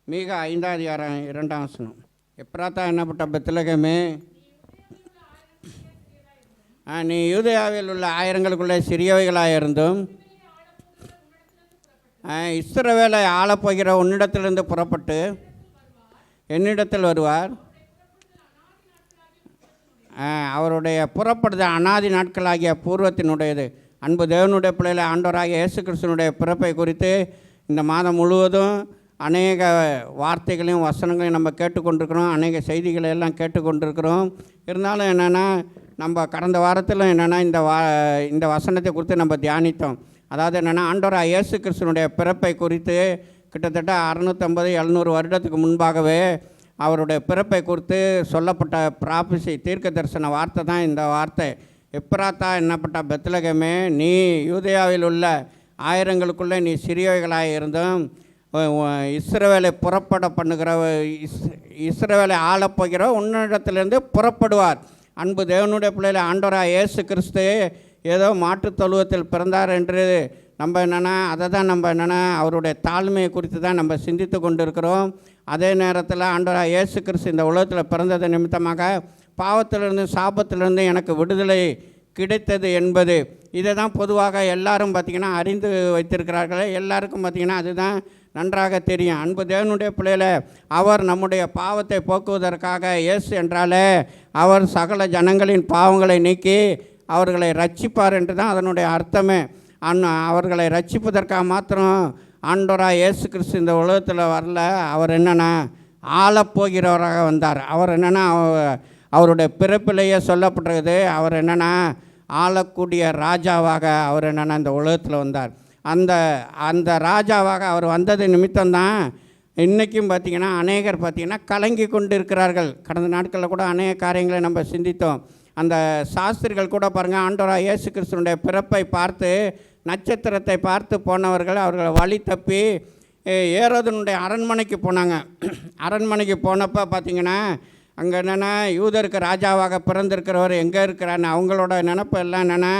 மீக 5:2 எப்ராத்தா என்னப்பட்ட பெத்லகேமே, நீ யூதேயாவில் உள்ள ஆயிரங்களுக்குள்ளே சிறியவைகளாக இருந்தும் இஸ்ரவேலை ஆளப்போகிற உன்னிடத்திலிருந்து புறப்பட்டு என்னிடத்தில் வருவார். அவருடைய புறப்படுதல் அநாதி நாட்களாகிய பூர்வத்தினுடையது. அன்பு தேவனுடைய பிள்ளைகளை, ஆண்டவராகிய இயேசு கிறிஸ்துவனுடைய பிறப்பை குறித்து இந்த மாதம் முழுவதும் அநேக வார்த்தைகளையும் வசனங்களையும் நம்ம கேட்டுக்கொண்டிருக்கிறோம். அநேக செய்திகளை எல்லாம் கேட்டுக்கொண்டிருக்கிறோம். இருந்தாலும் என்னென்னா, நம்ம கடந்த வாரத்தில் என்னென்னா இந்த வசனத்தை குறித்து நம்ம தியானித்தோம். அதாவது என்னென்னா, ஆண்டவராகிய இயேசு கிறிஸ்துவனுடைய பிறப்பை குறித்து கிட்டத்தட்ட 650-700 வருடத்துக்கு முன்பாகவே அவருடைய பிறப்பை குறித்து சொல்லப்பட்ட பிராபிசி தீர்க்க தரிசன வார்த்தை தான் இந்த வார்த்தை. எப்ராத்தா என்னப்பட்ட பெத்லகேமே, நீ யூதேயாவில் உள்ள ஆயிரங்களுக்குள்ளே நீ சிறியவைகளாக இருந்தும் இஸ்ரவேலை புறப்பட பண்ணுகிற இஸ்ரவேலை ஆளப்போகிற உன்னிடத்திலிருந்து புறப்படுவார். அன்பு தேவனுடைய பிள்ளைகளை, ஆண்டவராக இயேசு கிறிஸ்து ஏதோ மாட்டுத் தொழுவத்தில் பிறந்தார் என்று நம்ம அதை தான் நம்ம அவருடைய தாழ்மையை குறித்து தான் நம்ம சிந்தித்து கொண்டு இருக்கிறோம். அதே நேரத்தில் ஆண்டவராக இயேசு கிறிஸ்து இந்த உலகத்தில் பிறந்தது நிமித்தமாக பாவத்திலிருந்து சாபத்திலிருந்து எனக்கு விடுதலை கிடைத்தது என்பது இதை தான் பொதுவாக எல்லாரும் பார்த்திங்கன்னா அறிந்து வைத்திருக்கிறார்கள். எல்லாருக்கும் பார்த்திங்கன்னா அதுதான் நன்றாக தெரியும். அன்பு தேவனுடைய பிள்ளைகளை, அவர் நம்முடைய பாவத்தை போக்குவதற்காக இயேசு என்றாலே அவர் சகல ஜனங்களின் பாவங்களை நீக்கி அவர்களை ரட்சிப்பார் என்று தான் அதனுடைய அர்த்தமே. அவர்களை ரட்சிப்பதற்காக மாத்திரம் ஆண்டவராக இயேசு கிறிஸ்து இந்த உலகத்தில் வரல. அவர் என்னென்னா ஆளப்போகிறவராக வந்தார். அவர் என்னென்னா அவருடைய பிறப்பிலேயே சொல்லப்பட்டிருக்குது. அவர் என்னென்னா ஆளக்கூடிய ராஜாவாக அவர் என்னென்னா இந்த உலகத்தில் வந்தார். அந்த ராஜாவாக அவர் வந்தது நிமித்தம்தான் இன்றைக்கும் பார்த்திங்கன்னா அநேகர் பார்த்திங்கன்னா கலங்கி கொண்டு இருக்கிறார்கள். கடந்த நாட்களில் கூட அநேக காரியங்களை நம்ம சிந்தித்தோம். அந்த சாஸ்திரிகள் கூட பாருங்கள், ஆண்டவராக இயேசு கிறிஸ்துவனுடைய பிறப்பை பார்த்து நட்சத்திரத்தை பார்த்து போனவர்கள் அவர்களை வழி தப்பி ஏரோதனுடைய அரண்மனைக்கு போனாங்க. அரண்மனைக்கு போனப்போ பார்த்திங்கன்னா அங்கே என்னென்னா யூதருக்கு ராஜாவாக பிறந்திருக்கிறவர் எங்கே இருக்கிறான்னு அவங்களோட நினப்பு எல்லாம் என்னென்னா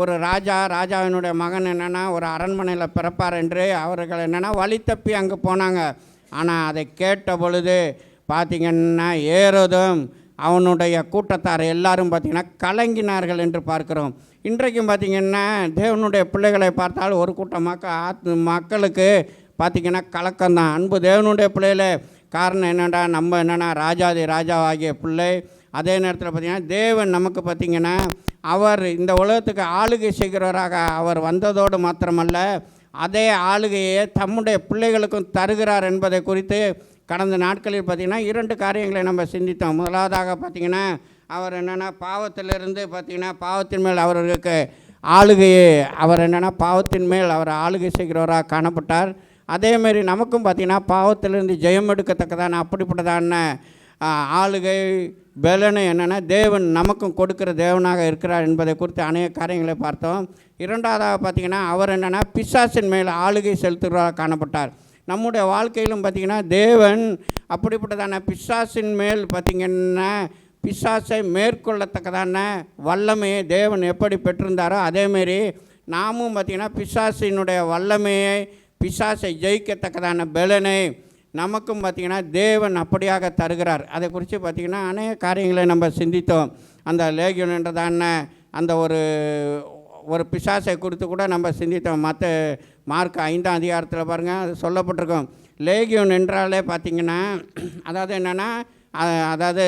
ஒரு ராஜாவினுடைய மகன் என்னென்னா ஒரு அரண்மனையில் பிறப்பார் என்று அவர்கள் என்னென்னா வழி தப்பி அங்கே போனாங்க. ஆனால் அதை கேட்ட பொழுது பார்த்திங்கன்னா ஏரோதும் அவனுடைய கூட்டத்தார் எல்லாரும் பார்த்திங்கன்னா கலங்கினார்கள் என்று பார்க்கிறோம். இன்றைக்கும் பார்த்திங்கன்னா தேவனுடைய பிள்ளைகளை பார்த்தால் ஒரு கூட்டம் மக்களுக்கு பார்த்திங்கன்னா கலக்கம்தான். அன்பு தேவனுடைய பிள்ளைகளை, காரணம் என்னென்னா நம்ம என்னென்னா ராஜாவாகிய பிள்ளை. அதே நேரத்தில் பார்த்திங்கன்னா தேவன் நமக்கு பார்த்திங்கன்னா அவர் இந்த உலகத்துக்கு ஆளுகை செய்கிறவராக அவர் வந்ததோடு மாத்திரமல்ல, அதே ஆளுகையை தம்முடைய பிள்ளைகளுக்கும் தருகிறார் என்பதை குறித்து கடந்த நாட்களில் பார்த்திங்கன்னா 2 காரியங்களை நம்ம சிந்தித்தோம். முதலாவதாக பார்த்திங்கன்னா அவர் என்னென்னா பாவத்திலிருந்து பார்த்திங்கன்னா பாவத்தின் மேல் அவர்களுக்கு ஆளுகையை அவர் என்னென்னா பாவத்தின் மேல் அவர் ஆளுகை செய்கிறவராக காணப்பட்டார். அதேமாரி நமக்கும் பார்த்திங்கன்னா பாவத்திலிருந்து ஜெயம் எடுக்கத்தக்கதான அப்படிப்பட்டதான ஆளுகை பலனை என்னென்னா தேவன் நமக்கும் கொடுக்குற தேவனாக இருக்கிறார் என்பதை குறித்து அநேக காரியங்களை பார்த்தோம். இரண்டாவதாக பார்த்திங்கன்னா அவர் என்னென்னா பிசாசின் மேல் ஆளுகை செலுத்துகிறவராக காணப்பட்டார். நம்முடைய வாழ்க்கையிலும் பார்த்திங்கன்னா தேவன் அப்படிப்பட்டதான பிசாசின் மேல் பார்த்திங்கன்னா பிசாசை மேற்கொள்ளத்தக்கதான வல்லமையை தேவன் எப்படி பெற்றிருந்தாரோ அதேமாரி நாமும் பார்த்திங்கன்னா பிசாசினுடைய வல்லமையை பிசாசை ஜெயிக்கத்தக்கதான பலனை நமக்கும் பார்த்திங்கன்னா தேவன் அப்படியாக தருகிறார். அதை குறித்து பார்த்திங்கன்னா அநேக காரியங்களை நம்ம சிந்தித்தோம். அந்த லேகியோன் என்றதான அந்த ஒரு பிசாசை குறித்து கூட நம்ம சிந்தித்தோம். மார்க் 5ஆம் அதிகாரத்தில் பாருங்கள், அது சொல்லப்பட்டிருக்கோம். லேகியோன் என்றாலே பார்த்திங்கன்னா அதாவது என்னென்னா அதாவது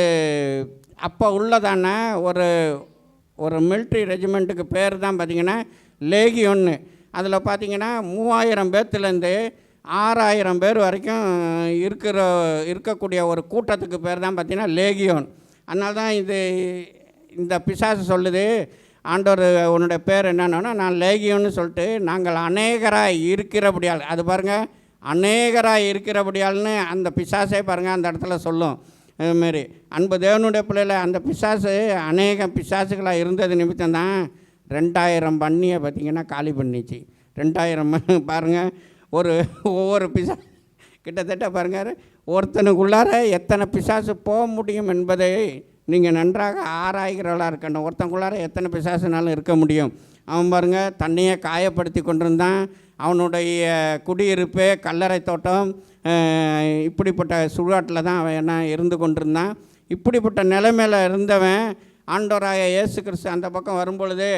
அப்போ உள்ளதான ஒரு மிலிட்ரி ரெஜிமெண்ட்டுக்கு பேர் தான் பார்த்திங்கன்னா லேகியோன்னு. அதில் பார்த்திங்கன்னா 3000 பேர்த்துலேருந்து 6000 பேர் வரைக்கும் இருக்கக்கூடிய ஒரு கூட்டத்துக்கு பேர் தான் பார்த்திங்கன்னா லேகியோன். அதனால தான் இந்த பிசாசு சொல்லுது, ஆண்டவர் உன்னுடைய பேர் என்னன்னா நான் லேகியோன்னு சொல்லிட்டு நாங்கள் அநேகராக இருக்கிறபடியால், அது பாருங்கள் அநேகராக இருக்கிறபடியால்னு அந்த பிசாசே பாருங்கள் அந்த இடத்துல சொல்லும். அதுமாரி அன்பு தேவனுடைய பிள்ளைகளை, அந்த பிசாசு அநேக பிசாசுகளாக இருந்தது நிமித்தம்தான் 2000 பண்ணியை பார்த்திங்கன்னா காலி பண்ணிச்சு. 2000 பாருங்கள், ஒவ்வொரு கிட்டத்தட்ட பாருங்கள் ஒருத்தனுக்குள்ளார எத்தனை பிசாசு போக முடியும் என்பதை நீங்கள் நன்றாக ஆராய்கிறவளாக இருக்கணும். ஒருத்தனுக்குள்ளார எத்தனை பிசாசுனாலும் இருக்க முடியும். அவன் பாருங்கள் தன்னையே காயப்படுத்தி கொண்டிருந்தான். அவனுடைய குடியிருப்பே கல்லறை தோட்டம். இப்படிப்பட்ட சுடுகாட்டில் தான் அவன் என்ன இருந்து கொண்டிருந்தான். இப்படிப்பட்ட நிலைமையில் இருந்தவன் ஆண்டவராக இயேசு கிறிஸ்து அந்த பக்கம் வரும்பொழுது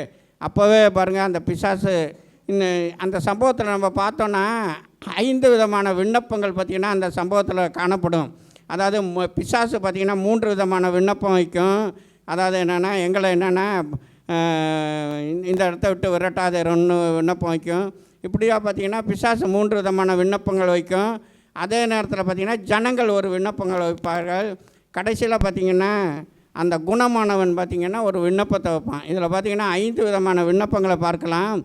அப்போவே பாருங்கள், அந்த பிசாசு அந்த சம்பவத்தில் நம்ம பார்த்தோன்னா 5 விதமான விண்ணப்பங்கள் பார்த்திங்கன்னா அந்த சம்பவத்தில் காணப்படும். அதாவது பிசாசு பார்த்திங்கன்னா 3 விதமான விண்ணப்பம் வைக்கும். அதாவது என்னென்னா, எங்களை என்னென்னா இந்த இடத்த விட்டு விரட்டாதேன்னு விண்ணப்பம் வைக்கும். இப்படியாக பார்த்திங்கன்னா பிசாசு 3 விதமான விண்ணப்பங்கள் வைக்கும். அதே நேரத்தில் பார்த்திங்கன்னா ஜனங்கள் ஒரு விண்ணப்பங்கள் வைப்பார்கள். கடைசியில் பார்த்திங்கன்னா அந்த குணமானவன் பார்த்திங்கன்னா ஒரு விண்ணப்பத்தை வைப்பான். இதில் பார்த்திங்கன்னா 5 விதமான விண்ணப்பங்களை பார்க்கலாம்.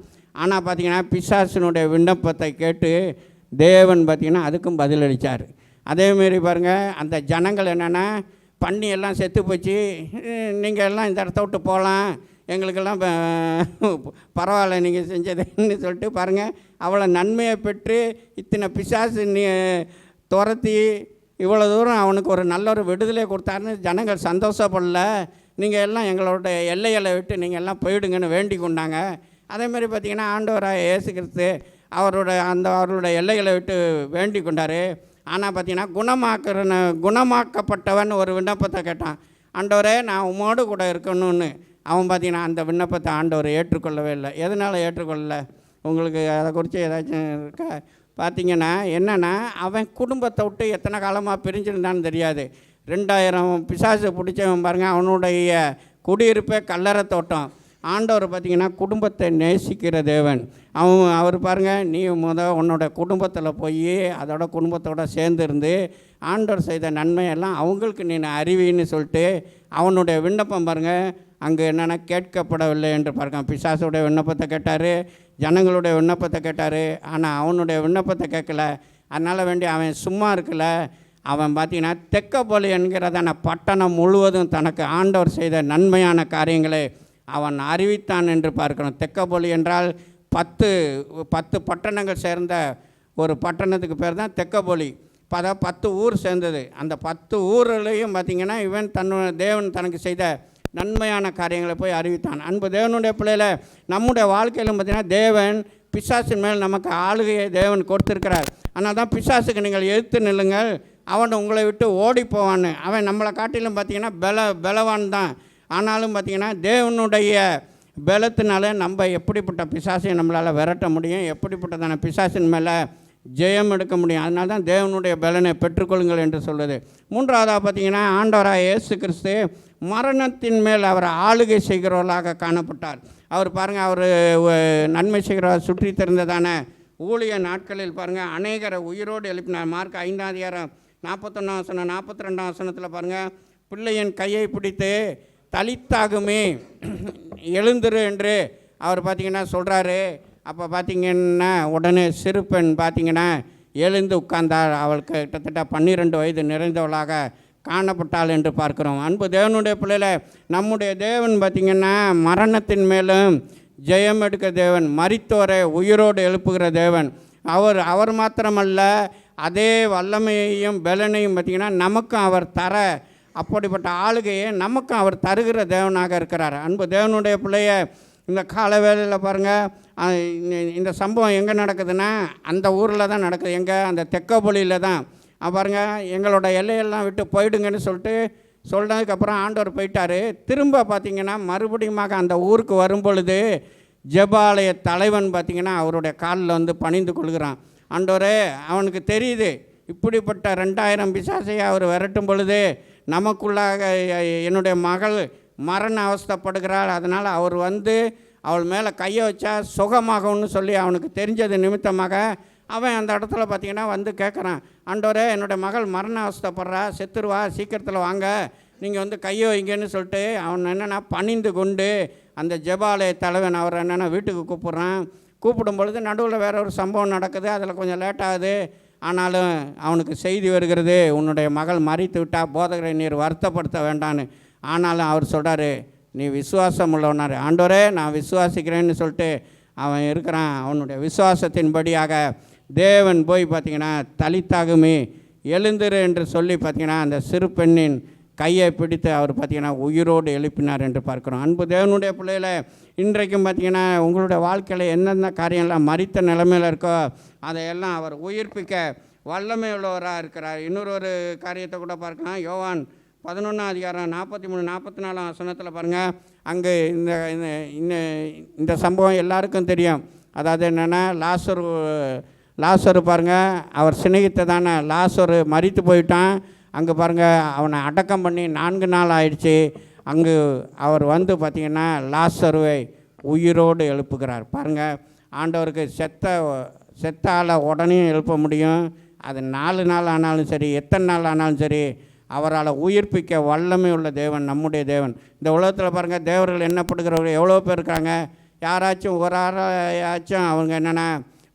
ஆனால் பார்த்திங்கன்னா பிசாசினுடைய விண்ணப்பத்தை கேட்டு தேவன் பார்த்திங்கன்னா அதுக்கும் பதிலளித்தார். அதேமாரி பாருங்கள், அந்த ஜனங்கள் என்னென்னா, பண்ணி எல்லாம் செத்து போச்சு, நீங்கள் எல்லாம் இந்த இடத்த விட்டு போகலாம், எங்களுக்கெல்லாம் பரவாயில்ல நீங்கள் செஞ்சதுன்னு சொல்லிட்டு பாருங்கள், அவளை நன்மையை பெற்று இத்தனை பிசாசு துரத்தி இவ்வளோ தூரம் அவனுக்கு ஒரு நல்ல ஒரு விடுதலை கொடுத்தாருன்னு ஜனங்கள் சந்தோஷப்படல. நீங்கள் எல்லாம் எங்களோட எல்லைகளை விட்டு நீங்கள் எல்லாம் போயிடுங்கன்னு வேண்டி கொண்டாங்க. அதேமாதிரி பார்த்திங்கன்னா ஆண்டவராக இயேசு கிறிஸ்து அவருடைய எல்லைகளை விட்டு வேண்டி கொண்டார். ஆனால் பார்த்திங்கன்னா குணமாக்கப்பட்டவன் ஒரு விண்ணப்பத்தை கேட்டான். ஆண்டவரே, நான் உம்மோடு கூட இருக்கணும்னு. அவன் பார்த்திங்கன்னா அந்த விண்ணப்பத்தை ஆண்டவர் ஏற்றுக்கொள்ளவே இல்லை. எதனால் ஏற்றுக்கொள்ளலை? உங்களுக்கு அதை குறித்து ஏதாச்சும் இருக்கா? பார்த்திங்கன்னா என்னென்னா, அவன் குடும்பத்தை விட்டு எத்தனை காலமாக பிரிஞ்சிருந்தான்னு தெரியாது. 2000 பிசாசு பிடிச்சவன் பாருங்கள், அவனுடைய குடியிருப்பே கல்லறை தோட்டம். ஆண்டவர் பார்த்திங்கன்னா குடும்பத்தை நேசிக்கிற தேவன். அவர் பாருங்கள், நீ உன்னோட குடும்பத்தில் போய் அதோட குடும்பத்தோடு சேர்ந்துருந்து ஆண்டவர் செய்த நன்மையெல்லாம் அவங்களுக்கு நீ அறிவின்னு சொல்லிட்டு அவனுடைய விண்ணப்பம் பாருங்கள் அங்கே என்னென்னா கேட்கப்படவில்லை என்று பாருங்கள். பிசாசுடைய விண்ணப்பத்தை கேட்டார், ஜனங்களுடைய விண்ணப்பத்தை கேட்டார். ஆனால் அவனுடைய விண்ணப்பத்தை கேட்கல. அதனால் வேண்டி அவன் சும்மா இருக்கல. அவன் பார்த்திங்கன்னா தெக்கப்போலி என்கிறதான பட்டணம் முழுவதும் தனக்கு ஆண்டவர் செய்த நன்மையான காரியங்களை அவன் அறிவித்தான் என்று பார்க்கணும். தெக்கப்போலி என்றால் 10 பட்டணங்கள் சேர்ந்த ஒரு பட்டணத்துக்கு பேர் தான் தெக்கப்போலி. 10 ஊர் சேர்ந்தது. அந்த 10 ஊர்லையும் பார்த்திங்கன்னா இவன் தேவன் தனக்கு செய்த நன்மையான காரியங்களை போய் அறிவித்தான். அன்பு தேவனுடைய பிள்ளைகளை, நம்முடைய வாழ்க்கையிலும் பார்த்திங்கன்னா தேவன் பிசாசின் மேல் நமக்கு ஆளுகையை தேவன் கொடுத்துருக்கிறார். ஆனால் தான் பிசாசுக்கு நீங்கள் எதிர்த்து நில்லுங்கள், அவன் உங்களை விட்டு ஓடி போவான்னு. அவன் நம்மளை காட்டிலும் பார்த்திங்கன்னா பலவான் தான். ஆனாலும் பார்த்திங்கன்னா தேவனுடைய பலத்தினால நம்ம எப்படிப்பட்ட பிசாசையும் நம்மளால் விரட்ட முடியும், எப்படிப்பட்டதான பிசாசின் மேலே ஜெயம் எடுக்க முடியும். அதனால தான் தேவனுடைய பலனை பெற்றுக்கொள்ளுங்கள் என்று சொல்லுது. 3வதாக பார்த்திங்கன்னா ஆண்டவராக இயேசு கிறிஸ்து மரணத்தின் மேல் அவர் ஆளுகை செய்கிறவர்களாக காணப்பட்டார். அவர் பாருங்கள், அவர் நன்மை செய்கிறவர் சுற்றி தெரிந்ததான ஊழிய நாட்களில் பாருங்கள் அநேகரை உயிரோடு எழுப்பினார். மார்க் 5 41 42 பாருங்கள், பிள்ளையின் கையை பிடித்து தலித்தாகுமே எழுந்துரு என்று அவர் பார்த்திங்கன்னா சொல்கிறாரு. அப்போ பார்த்திங்கன்னா உடனே சிறு பெண் பார்த்திங்கன்னா எழுந்து உட்கார்ந்தார். அவளுக்கு கிட்டத்தட்ட 12 வயது நிறைந்தவளாக காணப்பட்டாள் என்று பார்க்குறோம். அன்பு தேவனுடைய பிள்ளைகளை, நம்முடைய தேவன் பார்த்திங்கன்னா மரணத்தின் மேலும் ஜெயம் எடுக்க தேவன், மரித்தோரை உயிரோடு எழுப்புகிற தேவன். அவர் மாத்திரமல்ல, அதே வல்லமையையும் பலனையும் பார்த்திங்கன்னா நமக்கும் அவர் தர, அப்படிப்பட்ட ஆளுகையை நமக்கும் அவர் தருகிற தேவனாக இருக்கிறார். அன்பு தேவனுடைய பிள்ளைய, இந்த கால வேளையில் பாருங்கள், இந்த சம்பவம் எங்கே நடக்குதுன்னா அந்த ஊரில் தான் நடக்குது. எங்கே? அந்த தெக்கப்பொலியில் தான். பாருங்கள், எங்களோட எல்லையெல்லாம் விட்டு போயிடுங்கன்னு சொல்லிட்டு சொன்னதுக்கப்புறம் ஆண்டவர் போயிட்டார். திரும்ப பார்த்திங்கன்னா மறுபடியும் அந்த ஊருக்கு வரும்பொழுது ஜெபாலய தலைவன் பார்த்திங்கன்னா அவருடைய காலில் பணிந்து கொள்கிறான். ஆண்டவரே, அவனுக்கு தெரியுது இப்படிப்பட்ட 2000 பிசாசையை அவர் விரட்டும் பொழுது நமக்குள்ளாக என்னுடைய மகள் மரண அவஸ்தைப்படுகிறாள், அதனால் அவர் அவள் மேலே கையை வச்சா சுகமாகும்னு சொல்லி அவனுக்கு தெரிஞ்சது நிமித்தமாக அவன் அந்த இடத்துல பார்த்திங்கன்னா கேட்குறான், ஆண்டவரே, என்னுடைய மகள் மரண அவஸ்தைப்படுறா, செத்துருவா, சீக்கிரத்தில் வாங்க, நீங்கள் கையை வைங்கன்னு சொல்லிட்டு அவன் என்னென்னா பணிந்து கொண்டு அந்த ஜெபாலய தலைவன் அவர் என்னென்னா வீட்டுக்கு கூப்பிட்றான். கூப்பிடும் பொழுது நடுவில் வேற ஒரு சம்பவம் நடக்குது, அதில் கொஞ்சம் லேட்டாகுது. ஆனாலும் அவனுக்கு செய்தி வருகிறது, உன்னுடைய மகள் மரித்து விட்டால் போதகரை நீர் வருத்தப்படுத்த வேண்டான்னு. ஆனாலும் அவர் சொல்கிறாரு, நீ விசுவாசம் உள்ளவனார். ஆண்டவரே, நான் விசுவாசிக்கிறேன்னு சொல்லிட்டு அவன் இருக்கிறான். அவனுடைய விசுவாசத்தின்படியாக தேவன் போய் பார்த்திங்கன்னா தலித்தாகுமே எழுந்துரு என்று சொல்லி பார்த்திங்கன்னா அந்த சிறு பெண்ணின் கையை பிடித்து அவர் பார்த்திங்கன்னா உயிரோடு எழுப்பினார் என்று பார்க்குறோம். அன்பு தேவனுடைய பிள்ளைகளை இன்றைக்கும் பார்த்திங்கன்னா உங்களுடைய வாழ்க்கையில் எந்தெந்த காரியம்லாம் மரித்த நிலைமையில் இருக்கோ அதையெல்லாம் அவர் உயிர்ப்பிக்க வல்லமை உள்ளவராக இருக்கிறார். இன்னொரு காரியத்தை கூட பார்க்கலாம். யோவான் 11:43-44 வசனத்தில் பாருங்கள். அங்கே இந்த சம்பவம் எல்லாருக்கும் தெரியும். அதாவது என்னென்னா லாசரு பாருங்கள், அவர் சிநேகித்ததான லாசரு மரித்து போயிட்டான். அங்கே பாருங்கள், அவனை அடக்கம் பண்ணி 4 நாள் ஆயிடுச்சு. அங்கு அவர் வந்து பார்த்திங்கன்னா லாசருவை உயிரோடு எழுப்புகிறார். பாருங்கள், ஆண்டவருக்கு செத்த ஆளை உடனே எழுப்ப முடியும். அது 4 நாள் ஆனாலும் சரி, எத்தனை நாள் ஆனாலும் சரி, அவரால் உயிர்ப்பிக்க வல்லமை உள்ள தேவன் நம்முடைய தேவன். இந்த உலகத்தில் பாருங்கள், தேவர்கள் எண்ணப்படுகிறவர்கள் எவ்வளோ பேர் இருக்காங்க. யாராச்சும் ஒரு ஆராச்சும் அவங்க என்னென்னா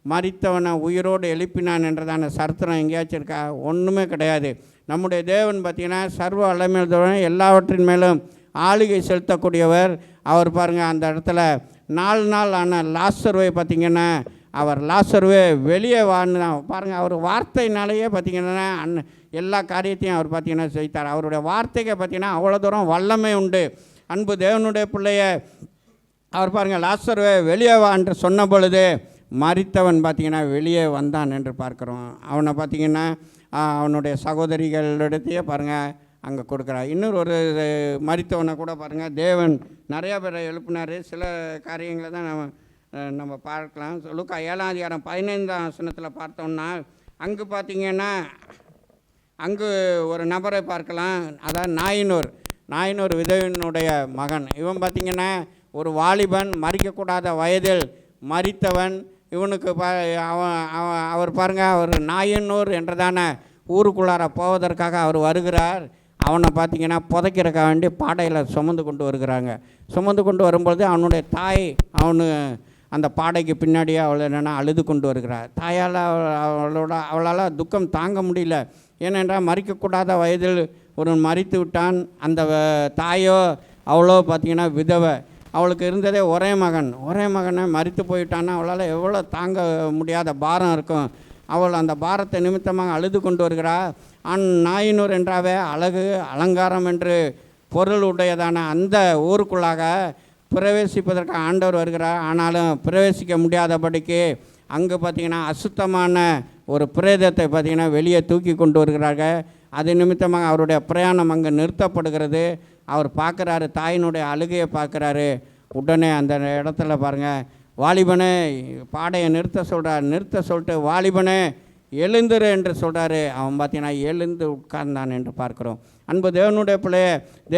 மரித்தவனை உயிரோடு எழுப்பினான் என்றதான சரித்திரம் எங்கேயாச்சும் இருக்கா? ஒன்றுமே கிடையாது. நம்முடைய தேவன் பார்த்திங்கன்னா சர்வ வல்லமையுள்ளவர், எல்லாவற்றின் மேலும் ஆளுகை செலுத்தக்கூடியவர். அவர் பாருங்கள், அந்த இடத்துல 4 நாள் ஆன லாசருவை பார்த்திங்கன்னா அவர் லாசருவே வெளியே வாழ்ந்து பாருங்கள், அவர் வார்த்தையினாலேயே பார்த்திங்கன்னா எல்லா காரியத்தையும் அவர் பார்த்திங்கன்னா செய்தார். அவருடைய வார்த்தைக்கு பார்த்திங்கன்னா அவ்வளோ தூரம் வல்லமை உண்டு. அன்பு தேவனுடைய பிள்ளைய அவர் பாருங்கள், லாசருவே வெளியே வா என்று சொன்ன பொழுது மரித்தவன் பார்த்திங்கன்னா வெளியே வந்தான் என்று பார்க்குறோம். அவனை பார்த்திங்கன்னா அவனுடைய சகோதரிகளிடத்தையே பாருங்கள் அங்கே கொடுக்குறார். இன்னொரு மரித்தவனை கூட பாருங்கள் தேவன் நிறையா பேரை எழுப்பினார். சில காரியங்களை தான் நம்ம பார்க்கலாம். லூக்கா 7:15 பார்த்தோம்னா அங்கு பார்த்திங்கன்னா அங்கு ஒரு நபரை பார்க்கலாம். அதாவது நாயினூர் விதவினுடைய மகன். இவன் பார்த்திங்கன்னா ஒரு வாலிபன், மறிக்கக்கூடாத வயதில் மரித்தவன். இவனுக்கு அவர் பாருங்கள், அவர் நாயனூர் என்றதான ஊருக்குள்ளார போவதற்காக அவர் வருகிறார். அவனை பார்த்திங்கன்னா புதைக்கிறக்க வேண்டி பாடையில் சுமந்து கொண்டு வருகிறாங்க. சுமந்து கொண்டு வரும்பொழுது அவனுடைய தாய் அந்த பாடைக்கு பின்னாடியே அவள் என்னென்னா அழுது கொண்டு வருகிறார். தாயால் அவளால் துக்கம் தாங்க முடியல. ஏனென்றால் மறிக்கக்கூடாத வயதில் ஒரு மரித்து விட்டான். அந்த தாயோ அவளோ பார்த்திங்கன்னா விதவை. அவளுக்கு இருந்ததே ஒரே மகனை மரித்து போயிட்டான்னா அவளால் எவ்வளோ தாங்க முடியாத பாரம் இருக்கும். அவள் அந்த பாரத்தை நிமித்தமாக அழுது கொண்டு வருகிறாள். நாயினூர் என்றாவே அழகு அலங்காரம் என்று பொருள் உடையதான அந்த ஊருக்குள்ளாக பிரவேசிப்பதற்கு ஆண்டவர் வருகிறார். ஆனாலும் பிரவேசிக்க முடியாதபடிக்கு அங்கே பார்த்திங்கன்னா அசுத்தமான ஒரு பிரேதத்தை பார்த்திங்கன்னா வெளியே தூக்கி கொண்டு வருகிறார்கள். அது நிமித்தமாக அவருடைய பிரயாணம் அங்கே நிறுத்தப்படுகிறது. அவர் பார்க்குறாரு, தாயினுடைய அழுகையை பார்க்குறாரு. உடனே அந்த இடத்துல பாருங்கள், வாலிபனே பாடையை நிறுத்த சொல்லிட்டு வாலிபனே எழுந்துரு என்று சொல்கிறாரு. அவன் பார்த்திங்கன்னா எழுந்து உட்கார்ந்தான் என்று பார்க்குறோம். அன்பு தேவனுடைய பிள்ளைய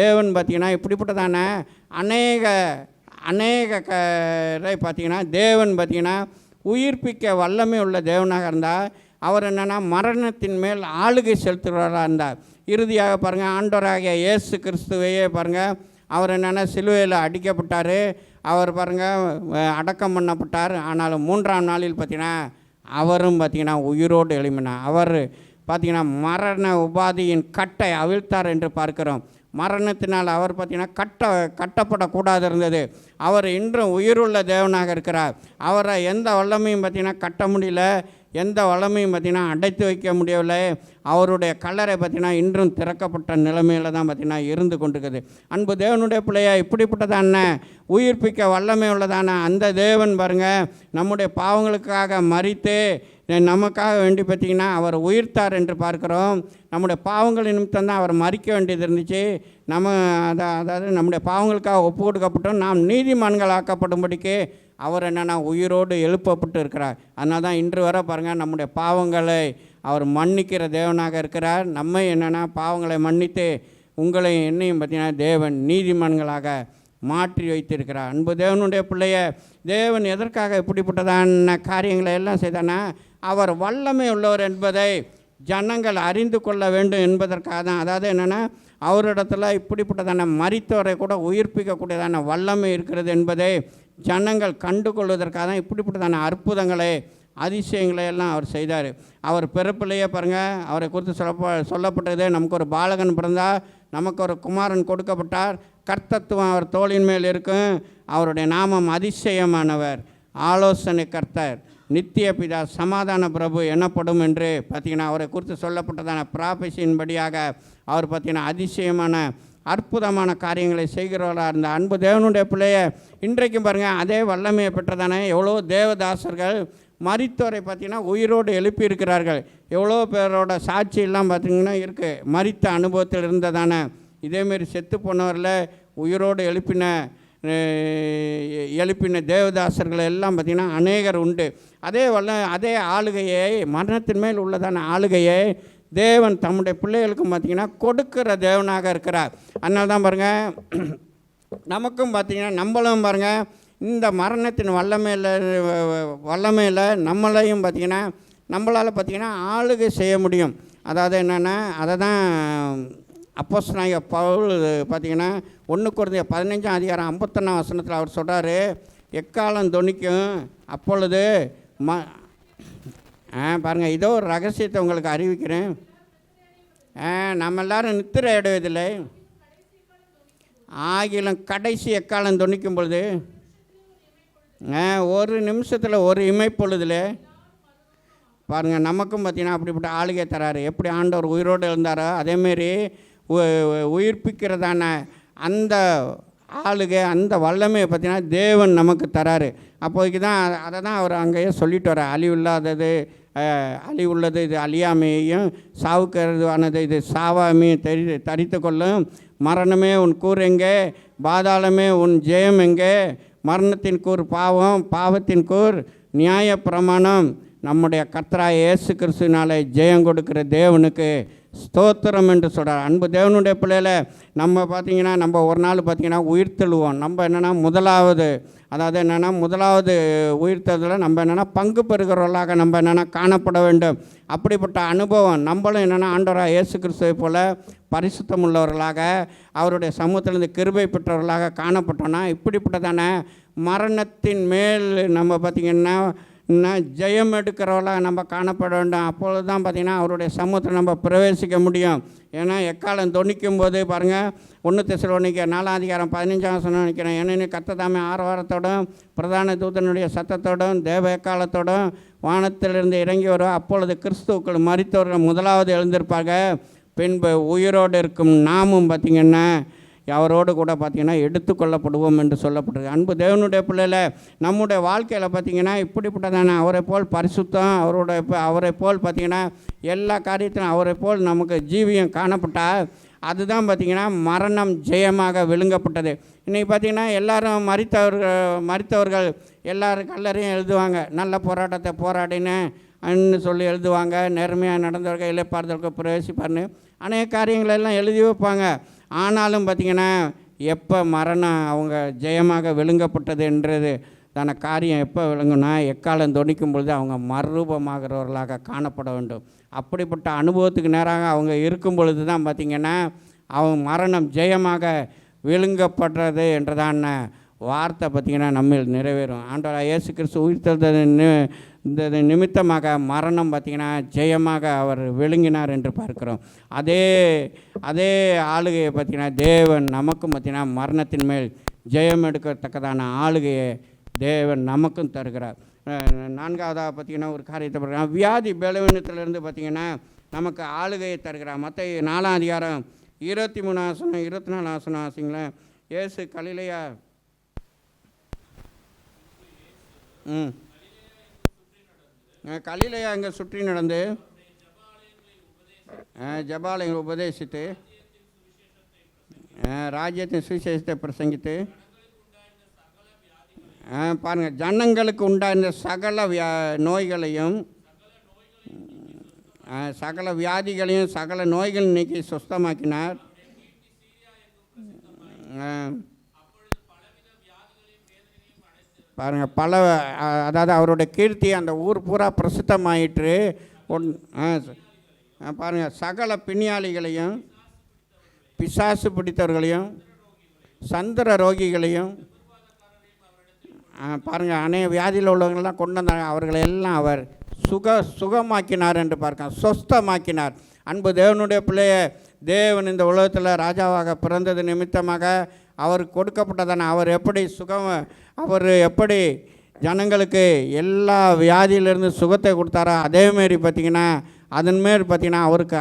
தேவன் பார்த்திங்கன்னா இப்படிப்பட்டதான அநேக பார்த்திங்கன்னா தேவன் பார்த்திங்கன்னா உயிர்ப்பிக்க வல்லமை உள்ள தேவனாக இருந்தால் அவர் என்னென்னா மரணத்தின் மேல் ஆளுகை செலுத்துகிறவராக இருந்தார். இறுதியாக பாருங்கள், ஆண்டவராகிய இயேசு கிறிஸ்துவையே பாருங்கள், அவர் என்னென்னா சிலுவையில் அடிக்கப்பட்டார். அவர் பாருங்கள் அடக்கம் பண்ணப்பட்டார். ஆனாலும் 3ஆம் நாளில் பார்த்திங்கன்னா அவரும் பார்த்திங்கன்னா உயிரோடு எழுப்பினார். அவர் பார்த்திங்கன்னா மரண உபாதியின் கட்டை அவிழ்த்தார் என்று பார்க்கிறோம். மரணத்தினால் அவர் பார்த்திங்கன்னா கட்டப்படக்கூடாது இருந்தது. அவர் இன்றும் உயிருள்ள தேவனாக இருக்கிறார். அவரை எந்த வல்லமையும் பார்த்திங்கன்னா கட்ட முடியல, எந்த வல்லமையும் பார்த்திங்கன்னா அடைத்து வைக்க முடியவில்லை. அவருடைய கல்லறை பார்த்திங்கன்னா இன்றும் திறக்கப்பட்ட நிலைமையில் தான் பார்த்திங்கன்னா இருந்து கொண்டிருக்குது. அன்பு தேவனுடைய பிள்ளையா, இப்படிப்பட்டதான உயிர்ப்பிக்க வல்லமை உள்ளதான அந்த தேவன் பாருங்கள் நம்முடைய பாவங்களுக்காக மரித்து நமக்காக வேண்டி பார்த்திங்கன்னா அவர் உயிர்த்தார் என்று பார்க்குறோம். நம்முடைய பாவங்களின் நிமித்தம் தான் அவர் மறிக்க வேண்டியது இருந்துச்சு. அதாவது நம்முடைய பாவங்களுக்காக ஒப்பு கொடுக்கப்பட்டோம். நாம் நீதிமான்கள் ஆக்கப்படும்படிக்கு அவர் என்னென்னா உயிரோடு எழுப்பப்பட்டு இருக்கிறார். அதனால தான் இன்று வரை பாருங்கள் நம்முடைய பாவங்களை அவர் மன்னிக்கிற தேவனாக இருக்கிறார். நம்ம என்னென்னா பாவங்களை மன்னித்து உங்களை என்னையும் பார்த்திங்கன்னா தேவன் நீதிமான்களாக மாற்றி வைத்திருக்கிறார். அன்பு தேவனுடைய பிள்ளைய தேவன் எதற்காக இப்படிப்பட்டதான காரியங்களை எல்லாம் செய்தானா அவர் வல்லமை உள்ளவர் என்பதை ஜனங்கள் அறிந்து கொள்ள வேண்டும் என்பதற்காக தான். அதாவது என்னென்னா அவரிடத்துல இப்படிப்பட்டதான மரித்தவரை கூட உயிர்ப்பிக்கக்கூடியதான வல்லமை இருக்கிறது என்பதை ஜனங்கள் கண்டு கொள்வதற்காக தான் இப்படிப்பட்டதான அற்புதங்களை அதிசயங்களை எல்லாம் அவர் செய்தார். அவர் பிறப்பிலேயே பாருங்கள் அவரை குறித்து சொல்லப்பட்டது, நமக்கு ஒரு பாலகன் பிறந்தார், நமக்கு ஒரு குமாரன் கொடுக்கப்பட்டார், கர்த்தத்துவம் அவர் தோளின் மேல் இருக்கும், அவருடைய நாமம் அதிசயமானவர், ஆலோசனை கர்த்தர், நித்திய பிதா சமாதான பிரபு எனப்படும் என்று பார்த்திங்கன்னா அவரை குறித்து சொல்லப்பட்டதான ப்ராபசியின்படியாக அவர் பார்த்திங்கன்னா அதிசயமான அற்புதமான காரியங்களை செய்கிறவராக இருந்த அன்பு தேவனுடைய பிள்ளைய இன்றைக்கும் பாருங்கள் அதே வல்லமையை பெற்றதானே எவ்வளோ தேவதாசர்கள் மரித்தோரை பார்த்திங்கன்னா உயிரோடு எழுப்பியிருக்கிறார்கள். எவ்வளோ பேரோட சாட்சியெல்லாம் பார்த்திங்கன்னா இருக்குது. மரித்த அனுபவத்தில் இருந்ததானே இதேமாரி செத்து போனவரில் உயிரோடு எழுப்பின தேவதாசர்கள் எல்லாம் பார்த்திங்கன்னா அநேகர் உண்டு. அதே ஆளுகையை மரணத்தின் மேல் உள்ளதான ஆளுகையை தேவன் தம்முடைய பிள்ளைகளுக்கும் பார்த்திங்கன்னா கொடுக்கிற தேவனாக இருக்கிறார். அதனால தான் பாருங்கள் நமக்கும் பார்த்திங்கன்னா நம்மளும் பாருங்கள் இந்த மரணத்தின் வல்லமையில் நம்மளையும் பார்த்திங்கன்னா நம்மளால் பார்த்திங்கன்னா ஆளுகை செய்ய முடியும். அதாவது என்னென்னா அதை தான் அப்போஸ்தலனாகிய பவுல் பார்த்திங்கன்னா 1 கொரிந்தியர் 15:51 அவர் சொல்கிறார், எக்காலம் தொனிக்கும் அப்பொழுது பாருங்கள் இதோ ஒரு ரகசியத்தை உங்களுக்கு அறிவிக்கிறேன். நம்ம எல்லோரும் நித்திரை அடைவதில்லை, ஆகிலும் கடைசி எக்காலம் தொனிக்கும் பொழுது ஒரு நிமிஷத்தில் ஒரு இமைப்பொழுதில் பாருங்கள் நமக்கும் பார்த்திங்கன்னா அப்படிப்பட்ட ஆளுகை தராரு. எப்படி ஆண்டவர் உயிரோடு இருந்தாரோ அதேமாரி உயிர்ப்பிக்கிறதான அந்த ஆளுகை அந்த வல்லமையை பார்த்திங்கன்னா தேவன் நமக்கு தராரு. அப்போதைக்கு தான் அதை தான் அவர் அங்கேயே சொல்லிட்டு வர, அழிவுள்ளது இது அழியாமையையும் சாவுக்கிறதுவானது இது சாவாமையும் தரித்து கொள்ளும். மரணமே உன் கூர் எங்கே, பாதாளமே உன் ஜெயம் எங்கே, மரணத்தின் கூர் பாவம், பாவத்தின் கூர் நியாய பிரமாணம். நம்முடைய கர்த்தராகிய இயேசு கிறிஸ்துவினாலே ஜெயம் கொடுக்கிற தேவனுக்கு ஸ்தோத்திரம் என்று சொல்கிறார். அன்பு தேவனுடைய பிள்ளையில நம்ம பார்த்திங்கன்னா நம்ம ஒரு நாள் பார்த்திங்கன்னா உயிர்த்தெழுவோம். நம்ம என்னென்னா முதலாவது உயிர்த்ததில் நம்ம என்னென்னா பங்கு பெறுகிறவர்களாக நம்ம என்னென்னா காணப்பட வேண்டும். அப்படிப்பட்ட அனுபவம் நம்மளும் என்னென்னா ஆண்டவராக இயேசு கிறிஸ்துவை போல பரிசுத்தம் உள்ளவர்களாக அவருடைய சமூகத்திலிருந்து கிருபை பெற்றவர்களாக காணப்பட்டோன்னா இப்படிப்பட்டதான மரணத்தின் மேல் நம்ம பார்த்திங்கன்னா ஜெயம் எடுக்கிறவர்களாக நம்ம காணப்பட வேண்டும். அப்பொழுது தான் பார்த்திங்கன்னா அவருடைய சமூகத்தில் நம்ம பிரவேசிக்க முடியும். ஏன்னா எக்காலம் தொனிக்கும் போது பாருங்கள் 1 தெசலோனிக்கர் 4:15 நினைக்கிறேன், ஏன்னா கர்த்ததாமே ஆரவாரத்தோடும் பிரதான தூதனுடைய சத்தத்தோடும் தேவ எக்காலத்தோடும் வானத்திலிருந்து இறங்கி வரும். அப்பொழுது கிறிஸ்துவுக்குள் மரித்தவர்கள் முதலாவது எழுந்திருப்பார்கள். பின்பு உயிரோடு இருக்கும் நாமும் பார்த்திங்கன்னா அவரோடு கூட பார்த்திங்கன்னா எடுத்துக்கொள்ளப்படுவோம் என்று சொல்லப்பட்டிருக்கு. அன்பு தேவனுடைய பிள்ளையில் நம்முடைய வாழ்க்கையில் பார்த்திங்கன்னா இப்படிப்பட்டதான அவரை போல் பரிசுத்தம், அவரை போல் பார்த்திங்கன்னா எல்லா காரியத்திலும் அவரை போல் நமக்கு ஜீவியம் காணப்பட்டால் அதுதான் பார்த்திங்கன்னா மரணம் ஜெயமாக விழுங்கப்பட்டது. இன்றைக்கி பார்த்திங்கன்னா எல்லோரும் மரித்தவர்கள் எல்லோரும் கல்லறையும் எழுதுவாங்க, நல்ல போராட்டத்தை போராடினேன்னு சொல்லி எழுதுவாங்க, நேர்மையாக நடந்தவர்கள் இளைப்பாறுதலுக்கு பிரவேசிப்பார்னு அநேக காரியங்களெல்லாம் எழுதி வைப்பாங்க. ஆனாலும் பார்த்திங்கன்னா எப்போ மரணம் அவங்க ஜெயமாக விழுங்கப்பட்டது என்றது தான காரியம் எப்போ விளங்குனா எக்காலம் தொனிக்கும் பொழுது அவங்க மறுரூபமாகிறவர்களாக காணப்பட வேண்டும். அப்படிப்பட்ட அனுபவத்துக்கு நேராக அவங்க இருக்கும் பொழுது தான் பார்த்திங்கன்னா அவங்க மரணம் ஜெயமாக விழுங்கப்படுறது என்றதான வார்த்தை பார்த்திங்கன்னா நம்மில் நிறைவேறும். ஆண்டவராகிய இயேசு கிறிஸ்து உயிர்த்தெழுந்த நிமித்தமாக மரணம் பார்த்திங்கன்னா ஜெயமாக அவர் விழுங்கினார் என்று பார்க்கிறோம். அதே ஆளுகையை பார்த்திங்கன்னா தேவன் நமக்கும் பார்த்திங்கன்னா மரணத்தின் மேல் ஜெயம் எடுக்கத்தக்கதான ஆளுகையை தேவன் நமக்கும் தருகிறார். 4வதாக பார்த்திங்கன்னா ஒரு காரியத்தை பார்க்கலாம், வியாதி பலவீனத்திலிருந்து பார்த்திங்கன்னா நமக்கு ஆளுகையை தருகிறார். மத்தேயு 4:23 24 ஆசிங்களேன். இயேசு கலிலேயா கலிலேயா அங்கே சுற்றி நடந்து ஜபாலயங்களை உபதேசித்து ராஜ்யத்தின் சுவிசேஷத்தை பிரசங்கித்து பாருங்கள் ஜனங்களுக்கு உண்டாயிருந்த சகல நோய்களையும் சகல வியாதிகளையும் சகல நோய்கள் நீக்கி சுஸ்தமாக்கினார். பாருங்கள் அதாவது அவருடைய கீர்த்தி அந்த ஊர் பூரா பிரசித்தமாயிற்று. பாருங்கள் சகல பிணியாளிகளையும் பிசாசு பிடித்தவர்களையும் சந்திர ரோகிகளையும் பாருங்கள் அநேக வியாதியில் உள்ளவங்களெல்லாம் கொண்டு வந்தாங்க. அவர்களெல்லாம் அவர் சுகமாக்கினார் என்று பார்க்க சொஸ்தமாக்கினார். அன்பு தேவனுடைய பிள்ளைய தேவன் இந்த உலகத்தில் ராஜாவாக பிறந்தது நிமித்தமாக அவர் கொடுக்கப்பட்டதான அவர் எப்படி ஜனங்களுக்கு எல்லா வியாதியிலேருந்து சுகத்தை கொடுத்தாரோ அதேமாரி பார்த்திங்கன்னா அதன்மாரி பார்த்திங்கன்னா அவருக்கு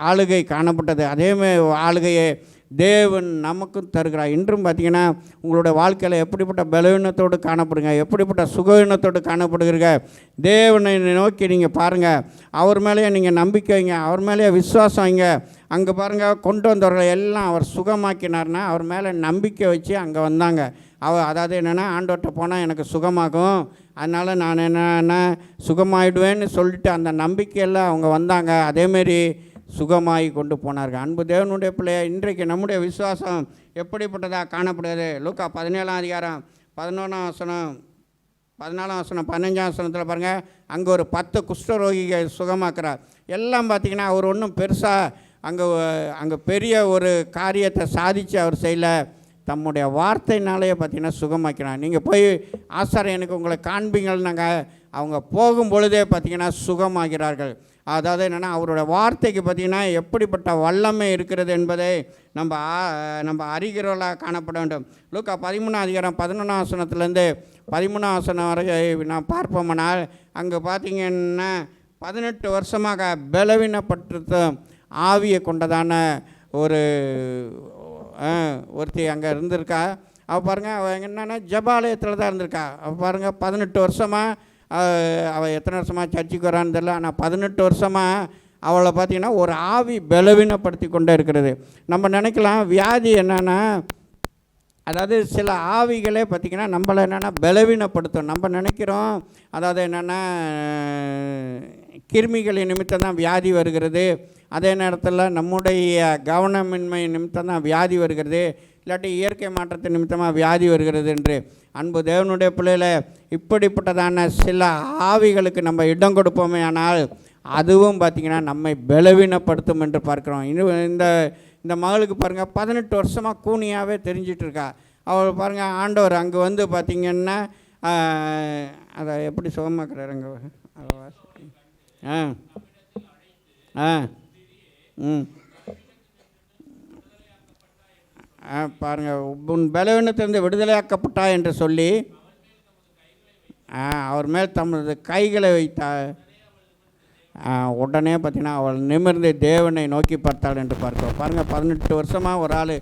ஆளுகை காணப்பட்டது. அதேமாரி ஆளுகையை தேவன் நமக்கும் தருகிறார். இன்றும் பார்த்திங்கன்னா உங்களோட வாழ்க்கையில் எப்படிப்பட்ட பலவீனத்தோடு காணப்படுங்க, எப்படிப்பட்ட சுகவீனத்தோடு காணப்படுகிறீங்க, தேவனை நோக்கி நீங்கள் பாருங்கள். அவர் மேலேயே நீங்கள் நம்பிக்கை வைங்க, அவர் மேலேயே விசுவாசம் வைங்க. அங்கே பாருங்கள், கொண்டு வந்தவர்களை எல்லாம் அவர் சுகமாக்கினார்னா அவர் மேலே நம்பிக்கை வச்சு அங்கே வந்தாங்க. அதாவது என்னென்னா, ஆண்டவர்கிட்ட போனால் எனக்கு சுகமாகும், அதனால் நான் என்னென்ன சுகமாயிடுவேன்னு சொல்லிட்டு அந்த நம்பிக்கையில் அவங்க வந்தாங்க. அதேமாரி சுகமாகி கொண்டு போனார்கள். அன்பு தேவனுடைய பிள்ளைய, இன்றைக்கு நம்முடைய விசுவாசம் எப்படிப்பட்டதாக காணப்படுகிறது? லூக்கா 17ஆம் அதிகாரம் 11ஆம் வசனம் 14ஆம் வசனம் 15ஆம் வசனத்தில் பாருங்கள், அங்கே ஒரு 10 குஷ்டரோகிகள் சுகமாக்குறார். எல்லாம் பார்த்திங்கன்னா அவர் ஒன்றும் பெருசாக அங்கே பெரிய ஒரு காரியத்தை சாதித்து அவர் செய்யலை, தம்முடைய வார்த்தையினாலேயே பார்த்திங்கன்னா சுகமாக்கிறார். நீங்கள் போய் ஆசாரியனுக்கு உங்களை காண்பீங்கன்னாங்க, அவங்க போகும் பொழுதே பார்த்திங்கன்னா சுகமாகிறார்கள். அதாவது என்னென்னா, அவரோட வார்த்தைக்கு பார்த்திங்கன்னா எப்படிப்பட்ட வல்லமை இருக்கிறது என்பதை நம்ம அறிகிறவர்களாக காணப்பட வேண்டும். லூக்கா 13ஆம் அதிகாரம் 11ஆம் வசனத்துலேருந்து 13ஆம் வசனம் வரை நான் பார்ப்போம்னால், அங்கே பார்த்திங்கன்னா 18 வருஷமாக பலவீனப்பட்டிருந்தும் ஆவியை கொண்டதான ஒருத்தி அங்கே இருந்திருக்கா. அவள் பாருங்கள், அவள் என்னென்னா ஜபாலயத்தில் தான் இருந்திருக்கா. அவள் பாருங்கள், 18 வருஷமாக அவள் எத்தனை வருஷமாக சர்ச்சுக்கு வரான்னு தெரியல, ஆனால் 18 வருஷமாக அவளை பார்த்திங்கன்னா ஒரு ஆவி பலவீனப்படுத்தி கொண்டே இருக்கிறது. நம்ம நினைக்கலாம் வியாதி என்னென்னா, அதாவது சில ஆவிகளே பார்த்திங்கன்னா நம்மளை என்னென்னா பலவீனப்படுத்தும். நம்ம நினைக்கிறோம், அதாவது என்னென்னா கிருமிகளின் நிமித்தம் தான் வியாதி வருகிறது, அதே நேரத்தில் நம்முடைய கவனமின்மை நிமித்தம் தான் வியாதி வருகிறது, இல்லாட்டி இயற்கை மாற்றத்தின் நிமித்தமாக வியாதி வருகிறது என்று. அன்பு தேவனுடைய பிள்ளைகளை, இப்படிப்பட்டதான சில ஆவிகளுக்கு நம்ம இடம் கொடுப்போமே ஆனால் அதுவும் பார்த்திங்கன்னா நம்மை பலவீனப்படுத்தும் என்று பார்க்குறோம். இந்த மகளுக்கு பாருங்கள், 18 வருஷமாக கூனியாகவே தெரிஞ்சிட்ருக்கா. அவள் பாருங்கள், ஆண்டவர் அங்கே வந்து பார்த்திங்கன்னா அதை எப்படி சுகமாக்குறாரு அங்கே பாருங்கள், உன் பலவீனத்திலிருந்து விடுதலையாக்கப்பட்டா என்று சொல்லி அவர் மேல் தமது கைகளை வைத்தார். உடனே பார்த்திங்கன்னா அவள் நிமிர்ந்து தேவனை நோக்கி பார்த்தாள் என்று பார்க்கிறோம். பாருங்கள், 18 வருஷமாக ஒரு ஆள்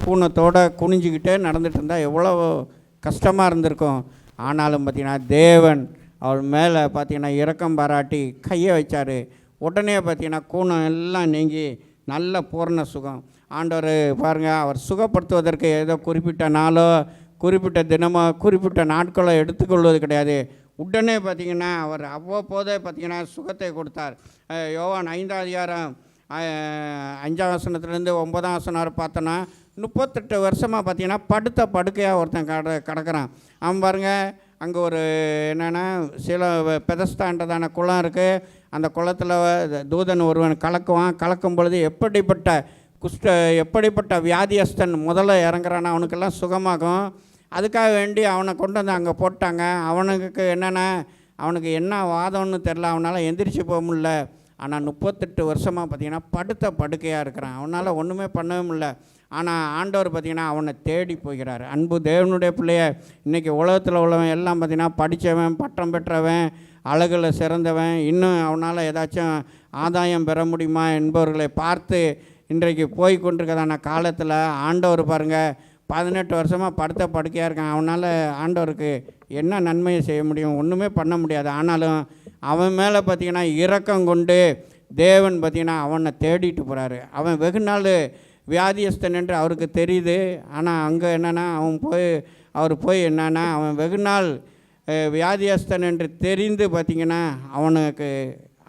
கூனத்தோடு குனிஞ்சிக்கிட்டே நடந்துகிட்டு இருந்தால் எவ்வளோ கஷ்டமாக இருந்திருக்கும். ஆனாலும் பார்த்திங்கன்னா தேவன் அவள் மேலே பார்த்திங்கன்னா இரக்கம் பாராட்டி கையை வச்சார். உடனே பார்த்திங்கன்னா கூனம் எல்லாம் நீங்கி நல்ல பூர்ண சுகம். ஆண்டவர் பாருங்கள், அவர் சுகப்படுத்துவதற்கு ஏதோ குறிப்பிட்ட நாளோ குறிப்பிட்ட தினமோ குறிப்பிட்ட நாட்களோ எடுத்துக்கொள்வது கிடையாது. உடனே பார்த்திங்கன்னா அவர் அவ்வப்போதே பார்த்திங்கன்னா சுகத்தை கொடுத்தார். யோவான் 5ஆம் அதிகாரம் 5ஆம் வசனத்துலேருந்து 9ஆம் வசனம் வரை பார்த்தோன்னா 38 வருஷமாக பார்த்திங்கன்னா படுத்த படுக்கையாக ஒருத்தன் கிடக்கிறான். அவன் பாருங்கள், அங்கே ஒரு என்னென்னா சில பெதஸ்தான்றதான குளம் இருக்குது. அந்த குளத்தில் தூதன் ஒருவன் கலக்கும் பொழுது எப்படிப்பட்ட வியாதியஸ்தன் முதல்ல இறங்குறானா அவனுக்கெல்லாம் சுகமாகும். அதுக்காக வேண்டி அவனை கொண்டு வந்து அங்கே போட்டாங்க. அவனுக்கு என்னென்னா, அவனுக்கு என்ன வாதம்னு தெரில, அவனால் எந்திரிச்சு போக முடியல. ஆனால் 38 வருஷமாக பார்த்திங்கன்னா படுத்த படுக்கையாக இருக்கிறான். அவனால் ஒன்றுமே பண்ணவே முடியல. ஆனால் ஆண்டவர் பார்த்திங்கன்னா அவனை தேடி போகிறார். அன்பு தேவனுடைய பிள்ளைய, இன்றைக்கி உலகத்தில் உள்ளவன் எல்லாம் பார்த்திங்கன்னா படித்தவன், பட்டம் பெற்றவன், அழகில் சிறந்தவன், இன்னும் அவனால் ஏதாச்சும் ஆதாயம் பெற முடியுமா என்பவர்களை பார்த்து இன்றைக்கு போய் கொண்டிருக்கிறதான காலத்தில் ஆண்டவர் பாருங்கள் 18 வருஷமாக படுத்த படுக்கையாக இருக்கான். அவனால் ஆண்டவருக்கு என்ன நன்மையை செய்ய முடியும்? ஒன்றுமே பண்ண முடியாது. ஆனாலும் அவன் மேலே பார்த்திங்கன்னா இரக்கம் கொண்டு தேவன் பார்த்திங்கன்னா அவனை தேடிட்டு போகிறாரு. அவன் வெகு நாள் வியாதியஸ்தன் என்று அவருக்கு தெரியுது. ஆனால் அங்கே என்னென்னா அவர் போய் என்னென்னா அவன் வெகு நாள் வியாதியஸ்தன் என்று தெரிந்து பார்த்திங்கன்னா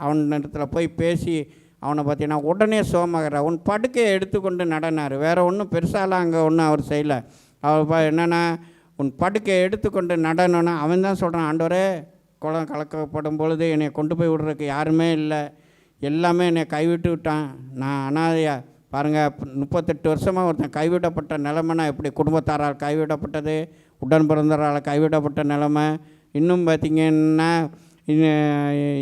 அவனிடத்தில் போய் பேசி அவனை பார்த்திங்கன்னா உடனே சோமாகிறார். உன் படுக்கையை எடுத்துக்கொண்டு நடனார். வேறு ஒன்றும் பெருசாலாம் அங்கே ஒன்றும் அவர் செய்யலை. அவர் என்னென்னா உன் படுக்கையை எடுத்துக்கொண்டு நடனோன்னா அவன் தான் சொல்கிறான், ஆண்டவரே குளம் கலக்கப்படும் பொழுது என்னை கொண்டு போய் விடுறதுக்கு யாருமே இல்லை, எல்லாமே என்னை கைவிட்டு விட்டான், நான் அனாதையா. பாருங்கள், 38 வருஷமாக ஒருத்தன் கைவிடப்பட்ட நிலைமைனா எப்படி? குடும்பத்தாரால் கைவிடப்பட்டது, உடன் பிறந்தவரால் கைவிடப்பட்ட நிலைமை, இன்னும் பார்த்திங்கன்னா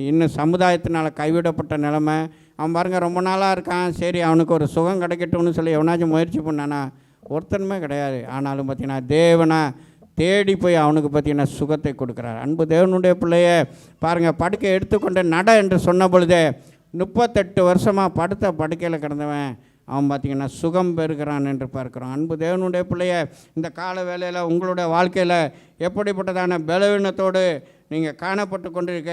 இன்னும் சமுதாயத்தினால் கைவிடப்பட்ட நிலைமை. அவன் பாருங்கள் ரொம்ப நாளாக இருக்கான். சரி, அவனுக்கு ஒரு சுகம் கிடைக்கட்டும்னு சொல்லி எவனாச்சும் முயற்சி பண்ணானா? ஒருத்தனுமே கிடையாது. ஆனாலும் பார்த்திங்கன்னா தேவனை தேடி போய் அவனுக்கு பார்த்தீங்கன்னா சுகத்தை கொடுக்குறார். அன்பு தேவனுடைய பிள்ளைய பாருங்கள், படுக்கை எடுத்துக்கொண்டு நட என்று சொன்ன பொழுதே 38 வருஷமாக படுத்த படுக்கையில் கிடந்தவன் அவன் பார்த்திங்கன்னா சுகம் பெறுகிறான் என்று பார்க்குறோம். அன்பு தேவனுடைய பிள்ளைய இந்த கால வேளையில் உங்களுடைய வாழ்க்கையில் எப்படிப்பட்டதான பலவீனத்தோடு நீங்கள் காணப்பட்டு கொண்டிருக்க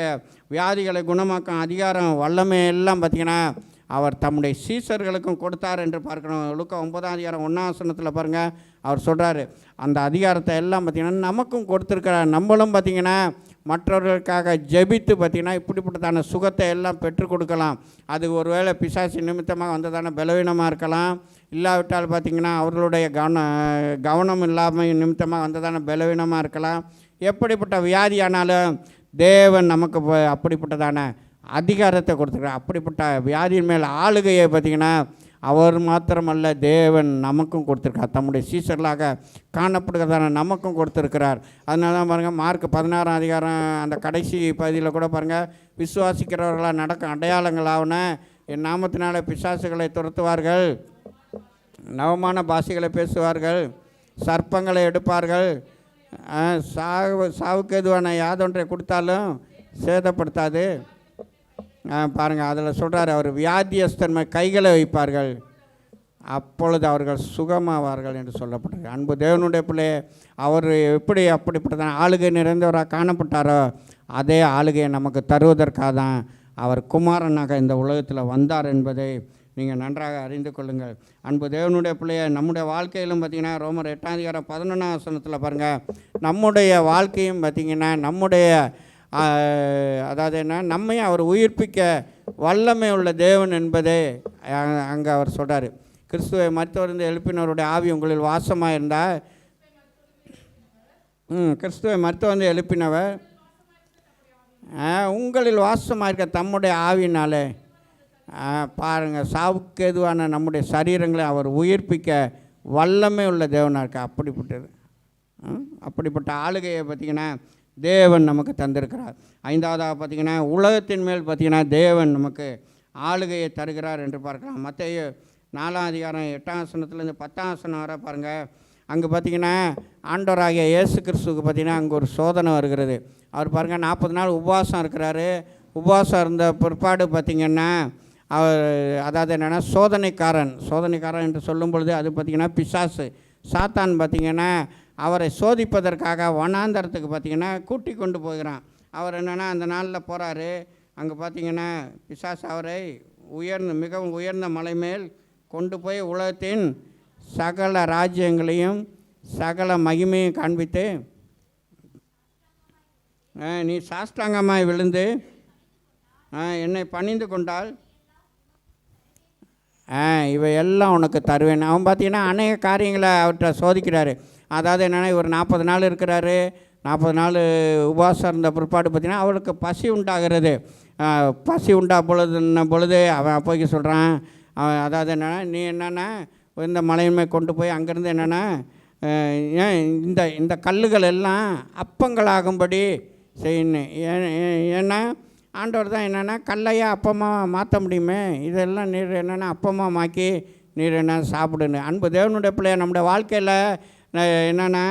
வியாதிகளை குணமாக்கும் அதிகாரம் வல்லமை எல்லாம் பார்த்திங்கன்னா அவர் தம்முடைய சீசர்களுக்கும் கொடுத்தார் என்று பார்க்கணும். லூக்கா 9ஆம் அதிகாரம் 1ஆம் வசனத்தில் பாருங்கள், அவர் சொல்கிறாரு அந்த அதிகாரத்தை எல்லாம் பார்த்திங்கன்னா நமக்கும் கொடுத்துருக்கிறார். நம்மளும் பார்த்திங்கன்னா மற்றவர்களுக்காக ஜெபித்து பார்த்திங்கன்னா இப்படிப்பட்டதான சுகத்தை எல்லாம் பெற்றுக் கொடுக்கலாம். அது ஒருவேளை பிசாசு நிமித்தமாக வந்ததான பலவீனமாக இருக்கலாம், இல்லாவிட்டால் பார்த்திங்கன்னா அவர்களுடைய கவனம் இல்லாமல் நிமித்தமாக வந்ததான பலவீனமாக இருக்கலாம். எப்படிப்பட்ட வியாதியானாலும் தேவன் நமக்கு அப்படிப்பட்டதான அதிகாரத்தை கொடுத்துருக்கார். அப்படிப்பட்ட வியாதியின் மேல் ஆளுகையை பார்த்திங்கன்னா அவர் மாத்திரமல்ல, தேவன் நமக்கும் கொடுத்துருக்கார். தம்முடைய சீசர்களாக காணப்படுகிறதான நமக்கும் கொடுத்துருக்கிறார். அதனால தான் பாருங்கள், மார்க் 16ஆம் அதிகாரம் அந்த கடைசி பகுதியில் கூட பாருங்கள், விசுவாசிக்கிறவர்களாக நடக்கும் அடையாளங்களாவன என் நாமத்தினால பிசாசுகளை துரத்துவார்கள், நவமான பாஷைகளை பேசுவார்கள், சர்ப்பங்களை எடுப்பார்கள், சாவுக்கு எதுவான யாதொன்றை கொடுத்தாலும் சேதப்படுத்தாது. பாருங்கள், அதில் சொல்கிறார், அவர் வியாதியஸ்தன்மை கைகளை வைப்பார்கள், அப்பொழுது அவர்கள் சுகமாவார்கள் என்று சொல்லப்பட்டிருக்கு. அன்பு தேவனுடைய பிள்ளை, அவர் எப்படி அப்படிப்பட்டதான் ஆளுகை நிறைந்தவராக காணப்பட்டாரோ அதே ஆளுகையை நமக்கு தருவதற்காக தான் அவர் குமாரனாக இந்த உலகத்தில் வந்தார் என்பதை நீங்கள் நன்றாக அறிந்து கொள்ளுங்கள். அன்பு தேவனுடைய பிள்ளையை நம்முடைய வாழ்க்கையிலும் பார்த்திங்கன்னா ரோமர் 8ஆம் அதிகாரம் 11ஆம் வசனத்தில் பாருங்கள், நம்முடைய வாழ்க்கையும் பார்த்திங்கன்னா நம்முடைய அதாவது என்ன, நம்மையும் அவர் உயிர்ப்பிக்க வல்லமை உள்ள தேவன் என்பதை அங்கே அவர் சொல்கிறார். கிறிஸ்துவை மருத்துவருந்து எழுப்பினவருடைய ஆவி உங்களில் வாசமாக இருந்தால், கிறிஸ்துவை மருத்துவந்து எழுப்பினவர் உங்களில் வாசமாக இருக்க தம்முடைய ஆவினாலே பாருங்கள், சாவுக்கு எதுவான நம்முடைய சரீரங்களை அவர் உயிர்ப்பிக்க வல்லமை உள்ள தேவனாக இருக்க. அப்படிப்பட்ட ஆளுகையை பார்த்திங்கன்னா தேவன் நமக்கு தந்திருக்கிறார். 5வதாக பார்த்திங்கன்னா உலகத்தின் மேல் பார்த்திங்கன்னா தேவன் நமக்கு ஆளுகையை தருகிறார் என்று பார்க்கலாம். மத்தேயு 4ஆம் அதிகாரம் 8ஆம் வசனத்துலேருந்து 10ஆம் வசனம் வர பாருங்கள், அங்கே பார்த்திங்கன்னா ஆண்டவராகிய இயேசு கிறிஸ்துவுக்கு பார்த்திங்கன்னா அங்கே ஒரு சோதனை வருகிறது. அவர் பாருங்கள் 40 நாள் உபவாசம் இருக்கிறாரு. உபவாசம் இருந்த பிற்பாடு பார்த்திங்கன்னா அவர் அதாவது என்னென்னா சோதனைக்காரன் என்று சொல்லும் பொழுது அது பார்த்திங்கன்னா பிசாசு சாத்தான் பார்த்திங்கன்னா அவரை சோதிப்பதற்காக வனாந்தரத்துக்கு பார்த்திங்கன்னா கூட்டி கொண்டு போகிறான். அவர் என்னென்னா அந்த நாளில் போகிறாரு. அங்கே பார்த்திங்கன்னா பிசாசு அவரை மிகவும் உயர்ந்த மலை மேல் கொண்டு போய் உலகத்தின் சகல ராஜ்யங்களையும் சகல மகிமையும் காண்பித்து, நீ சாஷ்டாங்கமாய் விழுந்து என்னை பணிந்து கொண்டால் இவையெல்லாம் உனக்கு தருவேன். அவன் பார்த்திங்கன்னா அநேக காரியங்களை அவர்கிட்ட சோதிக்கிறாரு. அதாவது என்னென்னா இவர் 40 நாள் இருக்கிறாரு. 40 நாள் உபவாசம் இருந்த பிற்பாடு பார்த்திங்கன்னா அவருக்கு பசி உண்டாகிறது. பசி பொழுது அவன் போய்க்க சொல்கிறான். அதாவது என்னென்னா, நீ என்னென்னா இந்த மலையுமே கொண்டு போய் அங்கேருந்து என்னென்னா இந்த கல்லுகள் எல்லாம் அப்பங்களாகும்படி செய்யணும். ஏன்னா ஆண்டவர் தான் என்னென்னா கல்லையா அப்பமாக மாற்ற முடியுமே, இதெல்லாம் நீர் என்னென்னா அப்பமாக மாக்கி நீர் என்ன சாப்பிடுன்னு. அன்பு தேவனுடைய பிள்ளைய நம்முடைய வாழ்க்கையில் என்னென்னா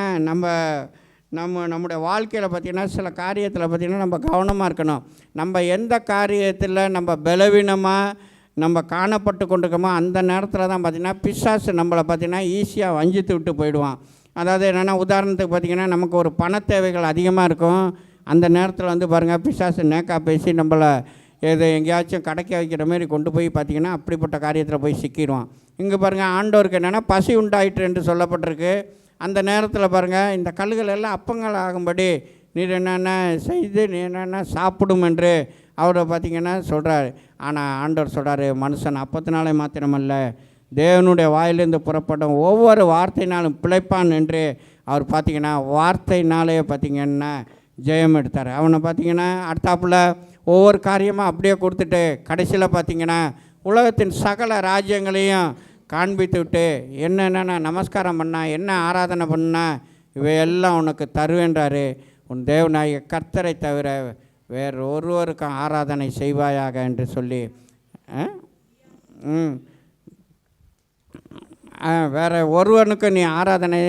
நம்முடைய வாழ்க்கையில் பார்த்திங்கன்னா சில காரியத்தில் பார்த்திங்கன்னா நம்ம கவனமாக இருக்கணும். நம்ம எந்த காரியத்தில் நம்ம பலவீனமாக நம்ம காணப்பட்டு கொண்டிருக்கோமோ அந்த நேரத்தில் தான் பார்த்திங்கன்னா பிசாசு நம்மளை பார்த்திங்கன்னா ஈஸியாக வஞ்சித்து விட்டு போயிடுவான். அதாவது என்னென்னா உதாரணத்துக்கு பார்த்திங்கன்னா நமக்கு ஒரு பண தேவைகள் அதிகமாக இருக்கும். அந்த நேரத்தில் வந்து பாருங்கள் பிசாசு நேக்கா பேசி நம்மளை எங்கேயாச்சும் கடைக்க வைக்கிற மாதிரி கொண்டு போய் பார்த்திங்கன்னா அப்படிப்பட்ட காரியத்தில் போய் சிக்கிடுவான். இங்கே பாருங்கள் ஆண்டவருக்கு என்னென்னா பசி உண்டாயிற்று என்று சொல்லப்பட்டிருக்கு. அந்த நேரத்தில் பாருங்கள் இந்த கல்லுகள் எல்லாம் அப்பங்கள் ஆகும்படி நீர் என்னென்ன செய்து நீ என்னென்ன சாப்பிடும் என்று அவரை பார்த்திங்கன்னா சொல்கிறார். ஆனால் ஆண்டவர் சொல்கிறார், மனுஷன் அப்பத்தினாலே மாத்திரமல்ல தேவனுடைய வாயிலிருந்து புறப்படும் ஒவ்வொரு வார்த்தையினாலும் பிழைப்பான் என்று அவர் பார்த்திங்கன்னா வார்த்தையினாலே பார்த்திங்கன்னா ஜெயம் எடுத்தார். அவனை பார்த்திங்கன்னா அடுத்தாப்புல ஒவ்வொரு காரியமாக அப்படியே கொடுத்துட்டு கடைசியில் பார்த்திங்கன்னா உலகத்தின் சகல ராஜ்யங்களையும் காண்பித்து விட்டு என்னென்ன நமஸ்காரம் பண்ணா, என்ன ஆராதனை பண்ணா இவையெல்லாம் உனக்கு தருவேன்றாரு. உன் தேவனாகிய கர்த்தரை தவிர வேறு ஒருவருக்கும் ஆராதனை செய்வாயாக என்று சொல்லி வேறு ஒருவனுக்கு நீ ஆராதனை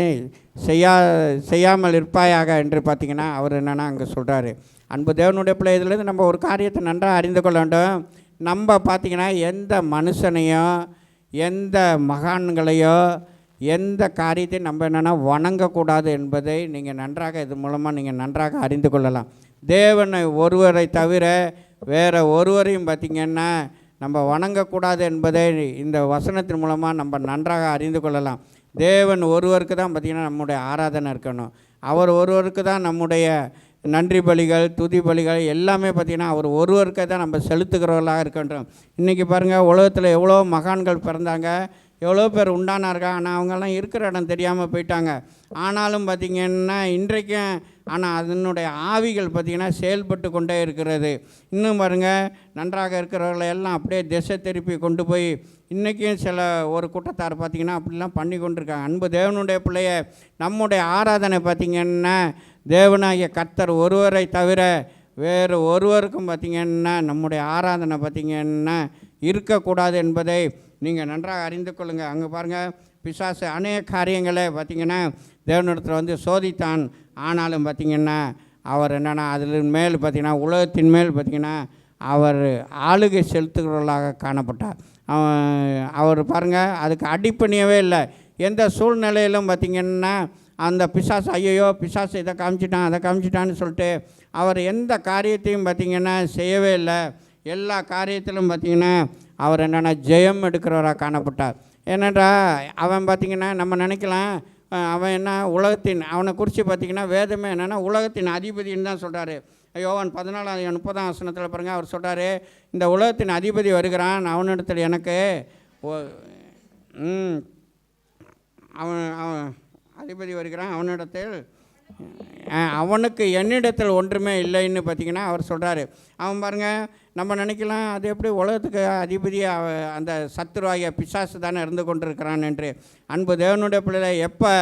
செய்யாமல் இருப்பாயாக என்று பார்த்தீங்கன்னா அவர் என்னென்னா அங்கே சொல்கிறாரு. அன்பு தேவனுடைய பிள்ளை, இதிலேருந்து நம்ம ஒரு காரியத்தை நன்றாக அறிந்து கொள்ள வேண்டும். நம்ம பார்த்திங்கன்னா எந்த மனுஷனையோ எந்த மகான்களையோ எந்த காரியத்தையும் நம்ம என்னென்னா வணங்கக்கூடாது என்பதை நீங்கள் நன்றாக இது மூலமாக நீங்கள் நன்றாக அறிந்து கொள்ளலாம். தேவனை ஒருவரை தவிர வேறு ஒருவரையும் பார்த்திங்கன்னா நம்ம வணங்கக்கூடாது என்பதை இந்த வசனத்தின் மூலமாக நம்ம நன்றாக அறிந்து கொள்ளலாம். தேவன் ஒருவருக்கு தான் பார்த்திங்கன்னா நம்முடைய ஆராதனை இருக்கணும். அவர் ஒருவருக்கு தான் நம்முடைய நன்றி பலிகள், துதி பலிகள் எல்லாமே பார்த்திங்கன்னா அவர் ஒருவருக்கே தான் நம்ம செலுத்துகிறவர்களாக இருக்கின்றோம். இன்றைக்கி பாருங்கள், உலகத்தில் எவ்வளோ மகான்கள் பிறந்தாங்க, எவ்வளோ பேர் உண்டானாருங்க. ஆனால் அவங்கெல்லாம் இருக்கிற இடம் தெரியாமல் போயிட்டாங்க. ஆனாலும் பார்த்திங்கன்னா இன்றைக்கும் ஆனால் அதனுடைய ஆவிகள் பார்த்திங்கன்னா செயல்பட்டு கொண்டே இருக்கிறது. இன்னும் பாருங்கள், நன்றாக இருக்கிறவர்களை எல்லாம் அப்படியே திசை திருப்பி கொண்டு போய் இன்றைக்கும் சில ஒரு கூட்டத்தார் பார்த்திங்கன்னா அப்படிலாம் பண்ணி கொண்டிருக்காங்க. அன்பு தேவனுடைய பிள்ளைய, நம்முடைய ஆராதனை பார்த்திங்கன்னா தேவனாகிய கர்த்தர் ஒருவரை தவிர வேறு ஒருவருக்கும் பார்த்திங்கன்னா நம்முடைய ஆராதனை பார்த்திங்கன்னா இருக்கக்கூடாது என்பதை நீங்கள் நன்றாக அறிந்து கொள்ளுங்கள். அங்கே பாருங்கள், பிசாசு அநேக காரியங்களை பார்த்திங்கன்னா தேவனிடத்தில் சோதித்தான். ஆனாலும் பார்த்திங்கன்னா அவர் என்னென்னா அதில் மேல் பார்த்திங்கன்னா உலகத்தின் மேல் பார்த்திங்கன்னா அவர் ஆளுகை செலுத்துகிறவர்களாக காணப்பட்டார். அவர் பாருங்கள், அதுக்கு அடிப்பணியவே இல்லை. எந்த சூழ்நிலையிலும் பார்த்திங்கன்னா அந்த பிசாசு ஐயோ பிசாசு இதை காமிச்சிட்டான் அதை காமிச்சிட்டான்னு சொல்லிட்டு அவர் எந்த காரியத்தையும் பார்த்திங்கன்னா செய்யவே இல்லை. எல்லா காரியத்திலும் பார்த்திங்கன்னா அவர் என்னென்னா ஜெயம் எடுக்கிறவராக காணப்பட்டார். ஏன்னாடா அவன் பார்த்திங்கன்னா நம்ம நினைக்கலாம் அவன் என்ன உலகத்தின் அவனை குறித்து பார்த்திங்கன்னா வேதமே என்னென்னா உலகத்தின் அதிபதின்னு தான் சொல்கிறாரு. யோவான் 14:30 பாருங்கள், அவர் சொல்கிறாரு, இந்த உலகத்தின் அதிபதி வருகிறான், அவனிடத்தில் எனக்கு அவன் அதிபதி வருகிறான், அவனிடத்தில் அவனுக்கு என்னிடத்தில் ஒன்றுமே இல்லைன்னு பார்த்திங்கன்னா அவர் சொல்கிறாரு. அவன் பாருங்கள், நம்ம நினைக்கலாம் அது எப்படி உலகத்துக்கு அதிபதியாக அந்த சத்துருவாகிய பிசாசு தானே இருந்து கொண்டிருக்கிறான் என்று. அன்பு தேவனுடைய பிள்ளைகளை, எப்போ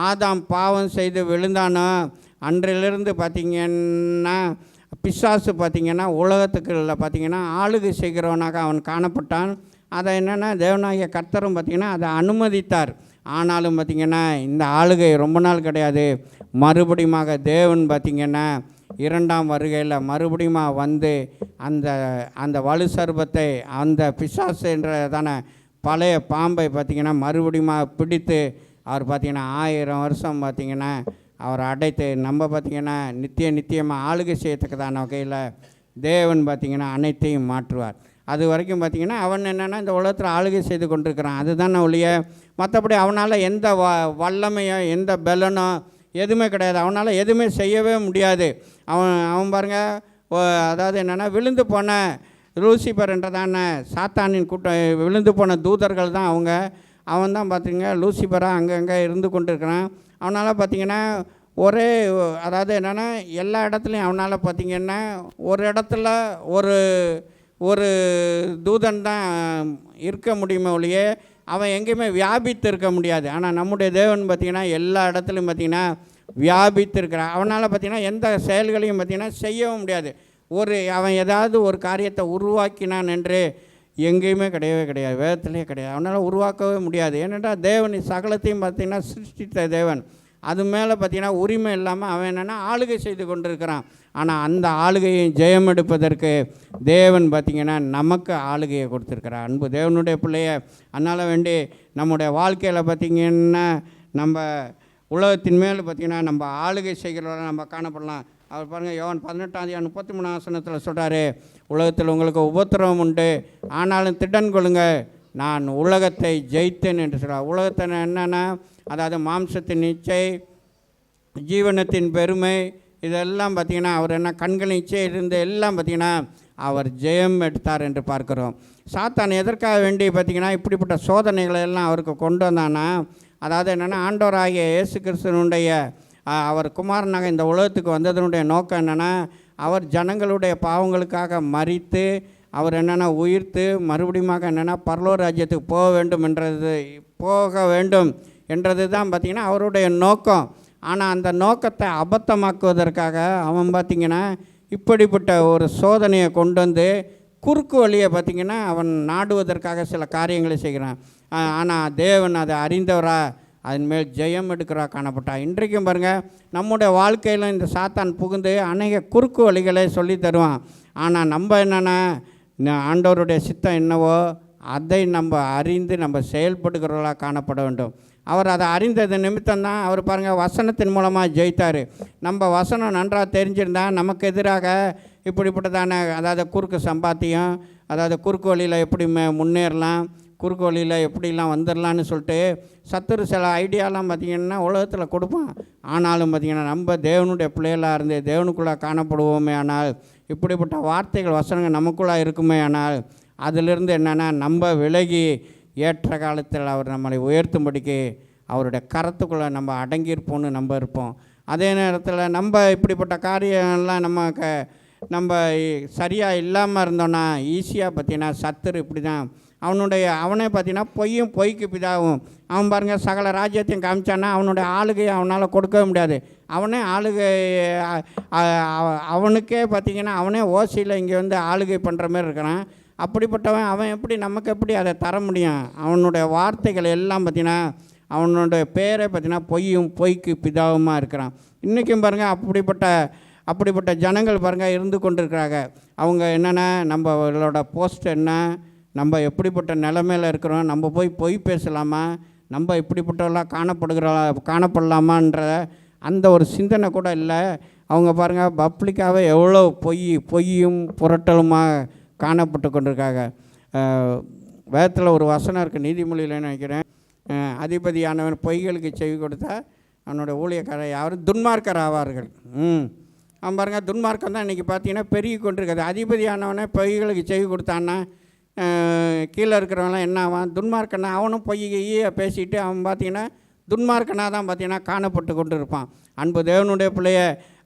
ஆதாம் பாவம் செய்து விழுந்தானோ அன்றிலிருந்து பார்த்திங்கன்னா பிசாசு பார்த்திங்கன்னா உலகத்துக்குள்ள பார்த்திங்கன்னா ஆளுகை செய்கிறவனாக அவன் காணப்பட்டான். அதை என்னென்னா தேவனாகிய கர்த்தரும் பார்த்திங்கன்னா அதை அனுமதித்தார். ஆனாலும் பார்த்திங்கன்னா இந்த ஆளுகை ரொம்ப நாள் கிடையாது. மறுபடியுமாக தேவன் பார்த்திங்கன்னா 2ஆம் வருகையில் மறுபடியும் வந்து அந்த வலு சர்பத்தை அந்த பிசாசு என்றதான பழைய பாம்பை பார்த்திங்கன்னா மறுபடியும் பிடித்து அவர் பார்த்திங்கன்னா 1000 வருஷம் பார்த்திங்கன்னா அவர் அடைத்து நம்ம பார்த்திங்கன்னா நித்தியமாக ஆளுகை செய்யத்தக்கதான வகையில் தேவன் பார்த்திங்கன்னா அனைத்தையும் மாற்றுவார். அது வரைக்கும் பார்த்திங்கன்னா அவன் என்னென்னா இந்த உலகத்தில் ஆளுகை செய்து கொண்டிருக்கிறான். அதுதான் ஒழிய மற்றபடி அவனால் எந்த வல்லமையோ எந்த பலனோ எதுவுமே கிடையாது. அவனால் எதுவுமே செய்யவே முடியாது. அவன் பாருங்கள், அதாவது என்னென்னா விழுந்து போன லூசிபர் என்றதான சாத்தானின் கூட்டம், விழுந்து போன தூதர்கள் தான் அவங்க. அவன் தான் பார்த்திங்க லூசிபராக அங்கங்கே இருந்து கொண்டு இருக்கிறான். அவனால் பார்த்திங்கன்னா ஒரே அதாவது என்னென்னா எல்லா இடத்துலையும் அவனால் பார்த்திங்கன்னா ஒரு இடத்துல ஒரு தூதன் தான் இருக்க முடியுமே ஒழிய அவன் எங்கேயுமே வியாபித்து இருக்க முடியாது. ஆனால் நம்முடைய தேவன் பார்த்திங்கன்னா எல்லா இடத்துலையும் பார்த்திங்கன்னா வியாபித்து இருக்கிறான். அவனால் பார்த்திங்கன்னா எந்த செயல்களையும் பார்த்திங்கன்னா செய்யவும் முடியாது. அவன் ஏதாவது ஒரு காரியத்தை உருவாக்கினான் என்று எங்கேயுமே கிடையவே கிடையாது, வேதத்திலே கிடையாது. அவனால் உருவாக்கவே முடியாது. ஏனென்றால் தேவன் சகலத்தையும் பார்த்திங்கன்னா சிருஷ்டித்த தேவன். அது மேலே பார்த்திங்கன்னா உரிமை இல்லாமல் அவன் என்னென்னா ஆளுகை செய்து கொண்டிருக்கிறான். ஆனால் அந்த ஆளுகையை ஜெயம் எடுப்பதற்கு தேவன் பார்த்திங்கன்னா நமக்கு ஆளுகையை கொடுத்துருக்கிறார். அன்பு தேவனுடைய பிள்ளைய, அதனால் வேண்டி நம்முடைய வாழ்க்கையில் பார்த்திங்கன்னா நம்ம உலகத்தின் மேல் பார்த்திங்கன்னா நம்ம ஆளுகை செய்கிறவரை நம்ம காணப்படலாம். அவர் பாருங்கள், யோவான் 18:33 சொல்கிறாரு, உலகத்தில் உங்களுக்கு உபத்திரவம் உண்டு, ஆனாலும் திடன் கொள்ளுங்க, நான் உலகத்தை ஜெயித்தேன் என்று சொல்கிறார். உலகத்தை என்னென்னா அதாவது மாம்சத்தின் இச்சை, ஜீவனத்தின் பெருமை, இதெல்லாம் பார்த்திங்கன்னா அவர் என்ன கண்களின் இச்சை இருந்து எல்லாம் பார்த்திங்கன்னா அவர் ஜெயம் எடுத்தார் என்று பார்க்குறோம். சாத்தான் எதற்காக வேண்டி பார்த்திங்கன்னா இப்படிப்பட்ட சோதனைகளை எல்லாம் அவருக்கு கொண்டு வந்தானா, அதாவது என்னென்னா ஆண்டவராகிய இயேசு கிறிஸ்துவனுடைய அவர் குமாரனாக இந்த உலகத்துக்கு வந்ததனுடைய நோக்கம் என்னென்னா அவர் ஜனங்களுடைய பாவங்களுக்காக மரித்து அவர் என்னென்னா உயிர்த்து மறுபடியும் என்னென்னா பரலோக ராஜ்யத்துக்கு போக வேண்டும் என்றது தான் பார்த்திங்கன்னா அவருடைய நோக்கம். ஆனால் அந்த நோக்கத்தை அபத்தமாக்குவதற்காக அவன் பார்த்திங்கன்னா இப்படிப்பட்ட ஒரு சோதனையை கொண்டு வந்து குறுக்கு வழியை பார்த்திங்கன்னா அவன் நாடுவதற்காக சில காரியங்களை செய்கிறான். ஆனால் தேவன் அதை அறிந்தவராக அதன் மேல் ஜெயம் எடுக்கிறா காணப்பட்டா. இன்றைக்கும் பாருங்கள், நம்முடைய வாழ்க்கையில் இந்த சாத்தான் புகுந்து அநேக குறுக்கு வழிகளை சொல்லி தருவான். ஆனால் நம்ம என்னென்னா ஆண்டவருடைய சித்தம் என்னவோ அதை நம்ம அறிந்து நம்ம செயல்படுகிறவர்களாக காணப்பட வேண்டும். அவர் அதை அறிந்தது நிமித்தம்தான் அவர் பாருங்கள் வசனத்தின் மூலமாக ஜெயித்தார். நம்ம வசனம் நன்றாக தெரிஞ்சிருந்தால் நமக்கு எதிராக இப்படிப்பட்டதான அதாவது குறுக்கு சம்பாத்தியம், அதாவது குறுக்கு வழியில் எப்படி முன்னேறலாம், குறுக்கு வழியில் எப்படிலாம் வந்துடலான்னு சொல்லிட்டு சத்துரு சில ஐடியாலாம் பார்த்திங்கன்னா உலகத்தில் கொடுப்பான். ஆனாலும் பார்த்திங்கன்னா நம்ம தேவனுடைய பிள்ளைகளாக இருந்து தேவனுக்குள்ளே காணப்படுவோமே ஆனால், இப்படிப்பட்ட வார்த்தைகள் வசனங்கள் நமக்குள்ளே இருக்குமே ஆனால், அதிலிருந்து என்னென்னா நம்ம விலகி ஏற்ற காலத்தில் அவர் நம்மளை உயர்த்தும்படிக்கு அவருடைய கரத்துக்குள்ளே நம்ம அடங்கியிருப்போம்னு நம்ம இருப்போம். அதே நேரத்தில் நம்ம இப்படிப்பட்ட காரியம்லாம் நம்ம சரியாக இல்லாமல் இருந்தோன்னா ஈஸியாக பார்த்திங்கன்னா சத்துரு இப்படி தான் அவனே பார்த்திங்கன்னா பொய்க்கு பிதாவும். அவன் பாருங்கள் சகல ராஜ்யத்தையும் காமிச்சான்னா அவனுடைய ஆளுகையை அவனால் கொடுக்கவே முடியாது. அவனே ஆளுகை அவனுக்கே பார்த்திங்கன்னா அவனே ஓசியில் இங்கே வந்து ஆளுகை பண்ணுற மாதிரி இருக்கிறான். அப்படிப்பட்டவன் அவன் எப்படி நமக்கு எப்படி அதை தர முடியும்? அவனுடைய வார்த்தைகள் எல்லாம் பார்த்திங்கன்னா அவனுடைய பேரை பார்த்திங்கன்னா பொய்க்கு பிதாவுமாக இருக்கிறான். இன்றைக்கும் பாருங்கள் அப்படிப்பட்ட ஜனங்கள் பாருங்கள் இருந்து கொண்டிருக்கிறாங்க. அவங்க என்னென்னா நம்மளோட போஸ்ட் என்ன, நம்ம எப்படிப்பட்ட நிலைமையில் இருக்கிறோம், நம்ம போய் பொய் பேசலாமா, நம்ம இப்படிப்பட்டவெல்லாம் காணப்படலாமான்ற அந்த ஒரு சிந்தனை கூட இல்லை. அவங்க பாருங்கள் பப்ளிக்காகவே எவ்வளோ பொய்யும் புரட்டலுமாக காணப்பட்டு கொண்டிருக்காங்க. வேதத்தில் ஒரு வசனம் இருக்குது, நீதிமொழியில் நினைக்கிறேன், அதிபதியானவன் பொய்களுக்கு செவி கொடுத்தா அவனோட ஊழியக்காரர் யாரும் துன்மார்க்கர் ஆவார்கள். அவன் பாருங்கள் துன்மார்க்கம் தான் இன்றைக்கி பார்த்தீங்கன்னா பெருகி கொண்டிருக்காது. அதிபதியானவனே பொய்களுக்கு செவி கொடுத்தான்னா கீழே இருக்கிறவங்களாம் என்ன ஆவான்? துன்மார்க்கனா அவனும் பொய்யை பேசிட்டு அவன் பார்த்திங்கன்னா துன்மார்க்கனாக தான் பார்த்திங்கன்னா காணப்பட்டு கொண்டு இருப்பான். அன்பு தேவனுடைய பிள்ளைய,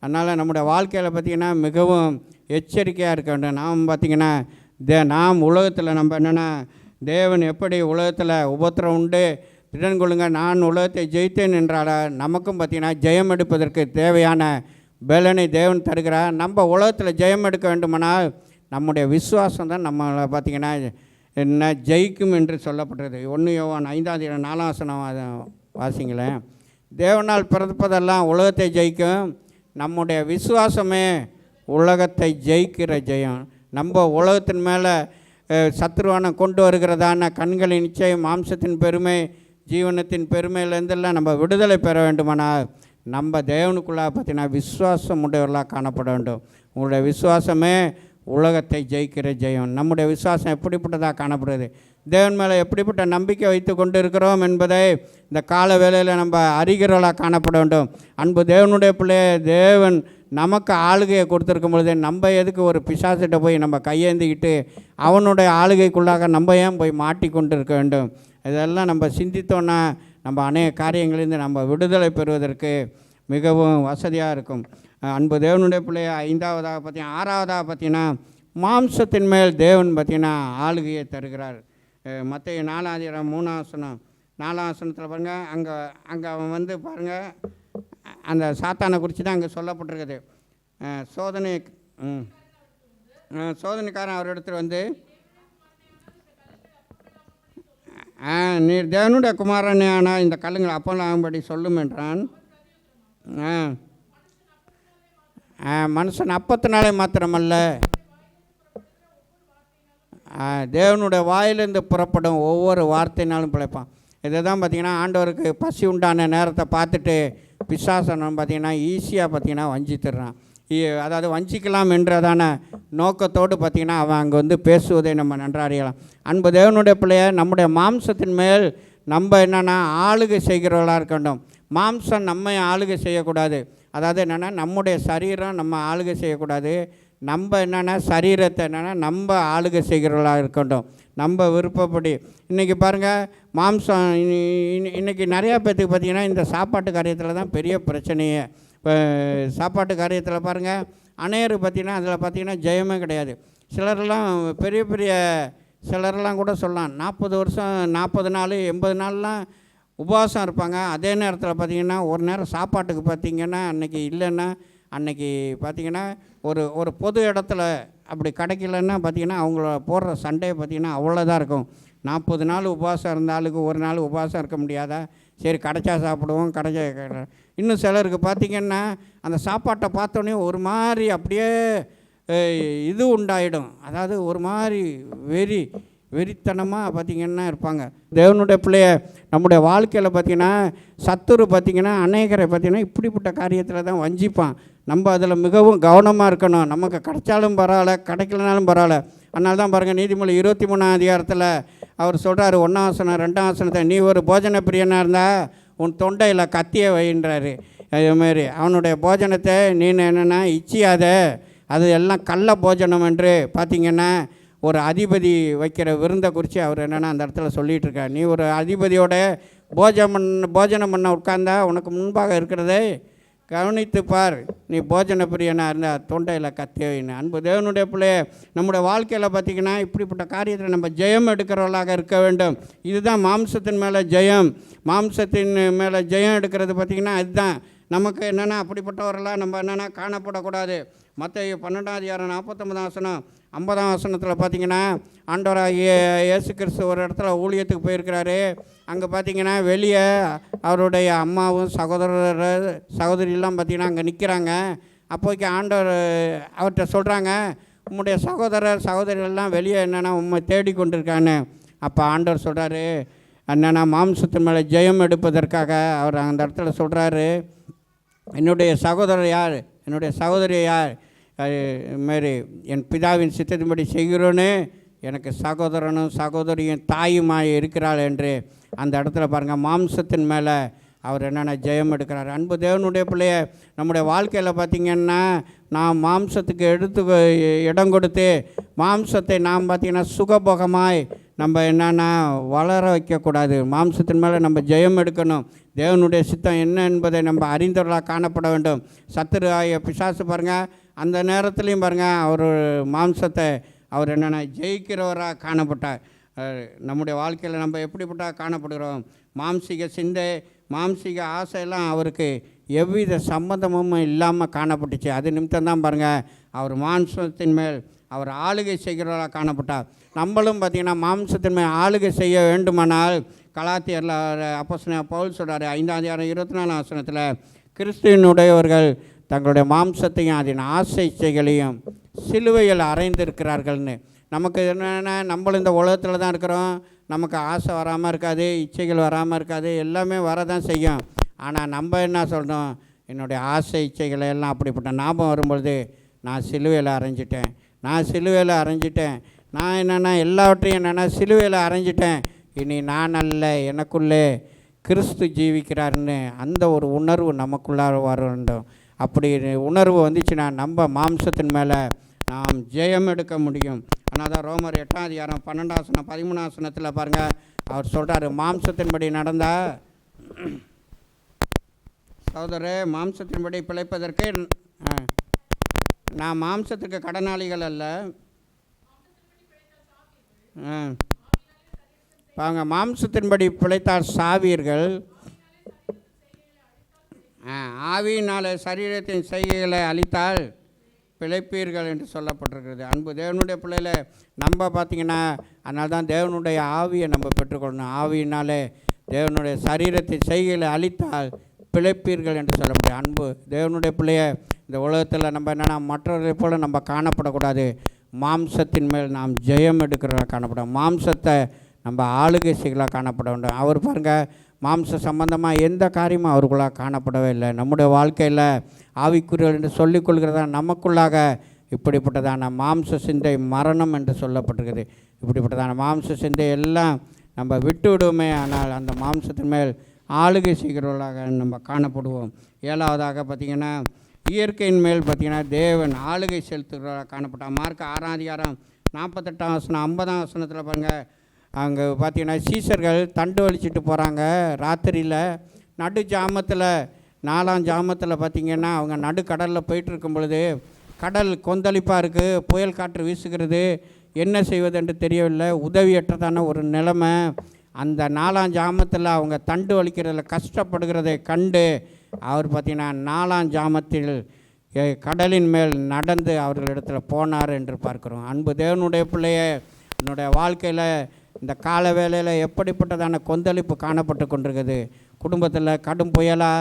அதனால் நம்முடைய வாழ்க்கையில் பார்த்திங்கன்னா மிகவும் எச்சரிக்கையாக இருக்க வேண்டும். நாம் பார்த்திங்கன்னா நாம் உலகத்தில் நம்ம என்னென்னா தேவன் எப்படி உலகத்தில் உபத்திரம் உண்டு திடன் கொள்ளுங்க நான் உலகத்தை ஜெயித்தேன் என்றால் நமக்கும் பார்த்திங்கன்னா ஜெயம் எடுப்பதற்கு தேவையான பலனை தேவன் தருகிறார். நம்ம உலகத்தில் ஜெயம் எடுக்க வேண்டுமானால் நம்முடைய விசுவாசம் தான் நம்மளை பார்த்திங்கன்னா என்ன ஜெயிக்கும் என்று சொல்லப்பட்டது. 1 யோவான் 5:4 வாசிங்களேன். தேவனால் பிறப்பதெல்லாம் உலகத்தை ஜெயிக்கும், நம்முடைய விசுவாசமே உலகத்தை ஜெயிக்கிற ஜெயம். நம்ம உலகத்தின் மேலே சத்ருவான கொண்டு வருகிறதான கண்களின் நிச்சயம், மாம்சத்தின் பெருமை, ஜீவனத்தின் பெருமையிலேருந்தெல்லாம் நம்ம விடுதலை பெற வேண்டுமானால் நம்ம தேவனுக்குள்ளாக பார்த்திங்கன்னா விசுவாசம் உடையவர்களாக காணப்பட வேண்டும். உங்களுடைய விசுவாசமே உலகத்தை ஜெயிக்கிற ஜெயம். நம்முடைய விசுவாசம் எப்படிப்பட்டதாக காணப்படுது, தேவன் மேலே எப்படிப்பட்ட நம்பிக்கை வைத்து கொண்டு இருக்கிறோம் என்பதை இந்த கால வேளையில் நம்ம அறிகிறவர்களாக காணப்பட வேண்டும். அன்பு தேவனுடைய பிள்ளைய, தேவன் நமக்கு ஆளுகையை கொடுத்துருக்கும் பொழுது நம்ம எதுக்கு ஒரு பிசாசிட்ட போய் நம்ம கையேந்திக்கிட்டு அவனுடைய ஆளுகைக்குள்ளாக நம்ம ஏன் போய் மாட்டிக்கொண்டு இருக்க வேண்டும்? இதெல்லாம் நம்ம சிந்தித்தோன்னா நம்ம அநேக காரியங்களிலிருந்து நம்ம விடுதலை பெறுவதற்கு மிகவும் வசதியாக இருக்கும். அன்பு தேவனுடைய பிள்ளைய 5ஆவதாக பார்த்தீங்கன்னா 6ஆவதாக பார்த்தீங்கன்னா மாம்சத்தின் மேல் தேவன் பார்த்திங்கன்னா ஆளுகையை தருகிறார். மத்தேயு 4:3 பாருங்கள், அங்கே அவன் வந்து பாருங்கள் அந்த சாத்தானை குறித்து தான் அங்கே சொல்லப்பட்டிருக்குது. சோதனைக்காரன் அவர் இடத்துல வந்து நீர் தேவனுடைய குமாரனே ஆனால் இந்த கல்லுங்கள் அப்போல்லாம் ஆகும்படி சொல்லும் என்றான். மனுஷன் அப்பத்தினாலே மாத்திரமல்ல, தேவனுடைய வாயிலிருந்து புறப்படும் ஒவ்வொரு வார்த்தையினாலும் பிழைப்பான். இதை தான் பார்த்திங்கன்னா ஆண்டவருக்கு பசி உண்டான நேரத்தை பார்த்துட்டு பிசாசனம் பார்த்திங்கன்னா ஈஸியாக பார்த்திங்கன்னா வஞ்சித்துடுறான். அதாவது வஞ்சிக்கலாம் என்றதான நோக்கத்தோடு பார்த்திங்கன்னா அவன் அங்கே வந்து பேசுவதை நம்ம நன்றாக அறியலாம். அன்பு தேவனுடைய பிள்ளைய, நம்முடைய மாம்சத்தின் மேல் நம்ம என்னென்னா ஆளுகை செய்கிறவர்களாக இருக்க வேண்டும். மாம்சம் நம்ம ஆளுகை செய்யக்கூடாது. அதாவது என்னென்னா நம்முடைய சரீரம் நம்ம ஆளுகை செய்யக்கூடாது. நம்ம என்னென்னா சரீரத்தை என்னென்னா நம்ம ஆளுகை செய்கிறவர்களாக இருக்கட்டும், நம்ம விருப்பப்படி. இன்றைக்கி பாருங்கள் மாம்சம் இன்றைக்கி நிறையா பேர்த்துக்கு பார்த்திங்கன்னா இந்த சாப்பாட்டு காரியத்தில் தான் பெரிய பிரச்சனையே. இப்போ சாப்பாட்டு காரியத்தில் பாருங்கள் அநேகர் பார்த்திங்கன்னா அதில் பார்த்திங்கன்னா ஜெயமே கிடையாது. சிலரெல்லாம் பெரிய சிலரெல்லாம் கூட சொல்லலாம் 40 வருஷம் 40 நாள் 80 நாள்லாம் உபவாசம் இருப்பாங்க. அதே நேரத்தில் பார்த்திங்கன்னா ஒரு நேரம் சாப்பாட்டுக்கு பார்த்திங்கன்னா அன்றைக்கி இல்லைன்னா அன்னைக்கு பார்த்திங்கன்னா ஒரு ஒரு பொது இடத்துல அப்படி கிடைக்கலன்னா பார்த்திங்கன்னா அவங்கள போடுற சண்டையை பார்த்திங்கன்னா அவ்வளோதான் இருக்கும். 40 நாள் உபவாசம் இருந்த ஆளுக்கு ஒரு நாள் உபவாசம் இருக்க முடியாதா? சரி கிடைச்சா சாப்பிடுவோம், கிடைச்சா. இன்னும் சிலருக்கு பார்த்திங்கன்னா அந்த சாப்பாட்டை பார்த்தோன்னே ஒரு மாதிரி அப்படியே இது உண்டாயிடும். அதாவது ஒரு மாதிரி வெறித்தனமாக பார்த்திங்கன்னா இருப்பாங்க. தேவனுடைய பிள்ளைய நம்முடைய வாழ்க்கையில் பார்த்திங்கன்னா சத்துரு பார்த்திங்கன்னா அநேகரை பார்த்திங்கன்னா இப்படிப்பட்ட காரியத்தில் தான் வஞ்சிப்பான். நம்ம அதில் மிகவும் கவனமாக இருக்கணும். நமக்கு கிடைச்சாலும் பரவாயில்ல, கிடைக்கலனாலும் பரவாயில்ல. அதனால தான் பாருங்கள், நீதிமொழி 23ஆம் அதிகாரத்தில் அவர் சொல்கிறார், 1ஆம் வசனம் 2ஆம் வசனத்தை, நீ ஒரு போஜன பிரியனாக இருந்தால் உன் தொண்டையில் கத்தியை வைன்றாரு. அதுமாரி அவனுடைய போஜனத்தை நீ என்னென்னா இச்சியாத, அது எல்லாம் கள்ள போஜனம் என்று பார்த்திங்கன்னா ஒரு அதிபதி வைக்கிற விருந்தை குறித்து அவர் என்னென்னா அந்த இடத்துல சொல்லிகிட்டு இருக்கார். நீ ஒரு அதிபதியோட போஜனம் பண்ண உட்கார்ந்தா உனக்கு முன்பாக இருக்கிறதே கவனித்து பார், நீ போஜன பிரியனாக இருந்தால் தொண்டையில் கத்தி வைன்னு. அன்பு தேவனுடைய பிள்ளைய நம்முடைய வாழ்க்கையில் பார்த்திங்கன்னா இப்படிப்பட்ட காரியத்தில் நம்ம ஜெயம் எடுக்கிறவர்களாக இருக்க வேண்டும். இதுதான் மாம்சத்தின் மேலே ஜெயம். மாம்சத்தின் மேலே ஜெயம் எடுக்கிறது பார்த்திங்கன்னா அதுதான் நமக்கு என்னென்னா அப்படிப்பட்டவர்களாக நம்ம என்னென்னா காணப்படக்கூடாது. மத்தேயு 12ஆம் அதிகாரம் 49ஆம் வசனம் 50ஆம் வசனத்தில் பார்த்திங்கன்னா ஆண்டவராகிய இயேசு கிறிஸ்து ஒரு இடத்துல ஊழியத்துக்கு போயிருக்கிறாரு. அங்கே பார்த்திங்கன்னா வெளியே அவருடைய அம்மாவும் சகோதரியெல்லாம் பார்த்திங்கன்னா அங்கே நிற்கிறாங்க. அப்போதைக்கு ஆண்டவர் அவர்கிட்ட சொல்கிறாங்க, உம்முடைய சகோதரிகள்லாம் வெளியே என்னென்னா உண்மை தேடி கொண்டிருக்கான்னு. அப்போ ஆண்டவர் சொல்கிறாரு என்னென்னா மாம்சத்தின் மேலே ஜெயம் எடுப்பதற்காக அவர் அந்த இடத்துல சொல்கிறாரு, என்னுடைய சகோதரர் யார், என்னுடைய சகோதரி யார், இதுமாரி என் பிதாவின் சித்தத்தின்படி செய்கிறோன்னு எனக்கு சகோதரனும் சகோதரியும் தாயுமாய் இருக்கிறாள் என்று அந்த இடத்துல பாருங்கள் மாம்சத்தின் மேலே அவர் என்னென்ன ஜெயம் எடுக்கிறார். அன்பு தேவனுடைய பிள்ளைய நம்முடைய வாழ்க்கையில் பார்த்திங்கன்னா நாம் மாம்சத்துக்கு இடம் கொடுத்து மாம்சத்தை நாம் பார்த்திங்கன்னா சுகபோகமாய் நம்ம என்னென்னா வளர வைக்கக்கூடாது. மாம்சத்தின் மேலே நம்ம ஜெயம் எடுக்கணும். தேவனுடைய சித்தம் என்ன என்பதை நம்ம அறிந்தவர்களாக காணப்பட வேண்டும். சத்துரு ஆகிய பிசாசு பாருங்கள் அந்த நேரத்துலையும் பாருங்கள் அவர் மாம்சத்தை அவர் என்னென்னா ஜெயிக்கிறவராக காணப்பட்டார். நம்முடைய வாழ்க்கையில் நம்ம எப்படிப்பட்ட காணப்படுகிறோம்? மாம்சீக சிந்தை, மாம்சீக ஆசையெல்லாம் அவருக்கு எவ்வித சம்மந்தமும் இல்லாமல் காணப்பட்டுச்சு. அது நிமித்தம் தான் பாருங்கள் அவர் மாம்சத்தின் மேல் அவர் ஆளுகை செய்கிறவராக காணப்பட்டார். நம்மளும் பார்த்திங்கன்னா மாம்சத்தின் மேல் ஆளுகை செய்ய வேண்டுமானால் கலாத்தியரில் அப்போஸ்தலனாகிய பவுல் சொல்கிறார் 5ஆம் அதிகாரம் 24ஆம் வசனத்தில், கிறிஸ்துவினுடையவர்கள் தங்களுடைய மாம்சத்தையும் அதன் ஆசை இச்சைகளையும் சிலுவையில் அறைந்திருக்கிறார்கள்னு. நமக்கு என்னென்னா நம்மளும் இந்த உலகத்தில் தான் இருக்கிறோம். நமக்கு ஆசை வராமல் இருக்காது, இச்சைகள் வராமல் இருக்காது, எல்லாமே வரதான் செய்யும். ஆனால் நம்ம என்ன சொல்கிறோம், என்னுடைய ஆசை இச்சைகளை எல்லாம் அப்படிப்பட்ட ஞாபகம் வரும்பொழுது நான் சிலுவையில் அரைஞ்சிட்டேன், நான் என்னென்னா எல்லாவற்றையும் என்னென்னா சிலுவையில் அரைஞ்சிட்டேன், இனி நான் அல்ல எனக்குள்ளே கிறிஸ்து ஜீவிக்கிறாருன்னு அந்த ஒரு உணர்வு நமக்குள்ளார வர வேண்டும். அப்படி உணர்வு வந்துச்சுன்னா நம்ம மாம்சத்தின் மேலே நாம் ஜெயம் எடுக்க முடியும். ஆனால் தான் ரோமர் 8ஆம் அதிகாரம் 12ஆம் வசனம் 13ஆம் வசனத்தில் பாருங்கள் அவர் சொல்கிறார், மாம்சத்தின்படி நடந்தால் சகோதரரே மாம்சத்தின்படி பிழைப்பதற்கு நான் மாம்சத்துக்கு கடனாளிகள் அல்ல. பாருங்க, மாம்சத்தின்படி பிழைத்தால் சாவீர்கள், ஆவியினால் சரீரத்தின் செய்கைகளை அழித்தால் பிழைப்பீர்கள் என்று சொல்லப்பட்டிருக்கிறது. அன்பு தேவனுடைய பிள்ளைகளை நம்ம பார்த்திங்கன்னா அதனால தான் தேவனுடைய ஆவியை நம்ம பெற்றுக்கொள்ளணும். ஆவியினாலே தேவனுடைய சரீரத்தின் செய்கைகளை அழித்தால் பிழைப்பீர்கள் என்று சொல்லப்படும். அன்பு தேவனுடைய பிள்ளைய இந்த உலகத்தில் நம்ம என்னென்னா மற்றவர்களை போல் நம்ம காணப்படக்கூடாது. மாம்சத்தின் மேல் நாம் ஜெயம் எடுக்கிறவர்களாக காணப்படும். மாம்சத்தை நம்ம ஆளுகை செய்களாக காணப்பட வேண்டும். அவர் பாருங்கள் மாம்ச சம்பந்தமாக எந்த காரியமும் அவருக்குள்ளாக காணப்படவே இல்லை. நம்முடைய வாழ்க்கையில் ஆவிக்குரியல் என்று சொல்லிக்கொள்கிறதா நமக்குள்ளாக இப்படிப்பட்டதான மாம்ச சிந்தை மரணம் என்று சொல்லப்பட்டிருக்குது. இப்படிப்பட்டதான மாம்ச சிந்தை எல்லாம் நம்ம விட்டு விடுவோமே, ஆனால் அந்த மாம்சத்தின் மேல் ஆளுகை செய்கிறவர்களாக நம்ம காணப்படுவோம். 7வதாக பார்த்திங்கன்னா இயற்கையின் மேல் பார்த்திங்கன்னா தேவன் ஆளுகை செலுத்துகிறவர்களாக காணப்பட்டார். மார்க் 6ஆம் அதிகாரம் 48ஆம் வசனம் 50ஆம் வசனத்தில் பாருங்கள், அங்கே பார்த்திங்கன்னா சீசர்கள் தண்டு வலிச்சிட்டு போகிறாங்க ராத்திரியில். நடு ஜாமத்தில் 4ஆம் ஜாமத்தில் பார்த்திங்கன்னா அவங்க நடுக்கடலில் போயிட்டுருக்கும் பொழுது கடல் கொந்தளிப்பாக இருக்குது, புயல் காற்று வீசுகிறது, என்ன செய்வது என்று தெரியவில்லை, உதவியற்றதான ஒரு நிலைமை. அந்த 4ஆம் ஜாமத்தில் அவங்க தண்டு வலிக்கிறதில் கஷ்டப்படுகிறதை கண்டு அவர் பார்த்திங்கன்னா 4ஆம் ஜாமத்தில் கடலின் மேல் நடந்து அவர்களிடத்தில் போனார் என்று பார்க்குறோம். அன்பு தேவனுடைய பிள்ளைய, என்னுடைய வாழ்க்கையில் இந்த கால வேளையில் எப்படிப்பட்டதான கொந்தளிப்பு காணப்பட்டு கொண்டிருக்குது. குடும்பத்தில் கடும் புயலா,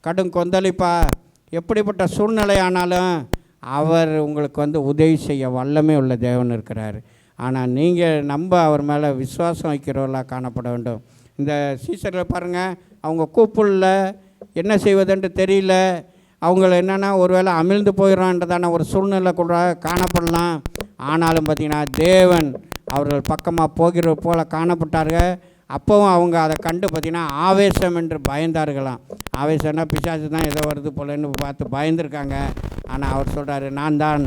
கடும் கொந்தளிப்பா, எப்படிப்பட்ட சூழ்நிலை ஆனாலும் அவர் உங்களுக்கு உதவி செய்ய வல்லமே உள்ள தேவன் இருக்கிறார். ஆனால் நீங்கள் அவர் மேலே விசுவாசம் வைக்கிறவர்களாக காணப்பட வேண்டும். இந்த சீசர்களை பாருங்கள், அவங்க கூப்பிடல, என்ன செய்வதுன்ட்டு தெரியல. அவங்கள என்னென்னா ஒருவேளை அமிழ்ந்து போயிடறான்றதான ஒரு சூழ்நிலை கூட காணப்படலாம். ஆனாலும் பார்த்திங்கன்னா தேவன் அவர்கள் பக்கமாக போகிற போல் காணப்பட்டார்கள். அப்போவும் அவங்க அதை கண்டு பார்த்திங்கன்னா ஆவேசம் என்று பயந்தார்களாம். ஆவேசம்னா பிசாசு தான் ஏதோ வருது போலன்னு பார்த்து பயந்துருக்காங்க. ஆனால் அவர் சொல்கிறாரு, நான் தான்,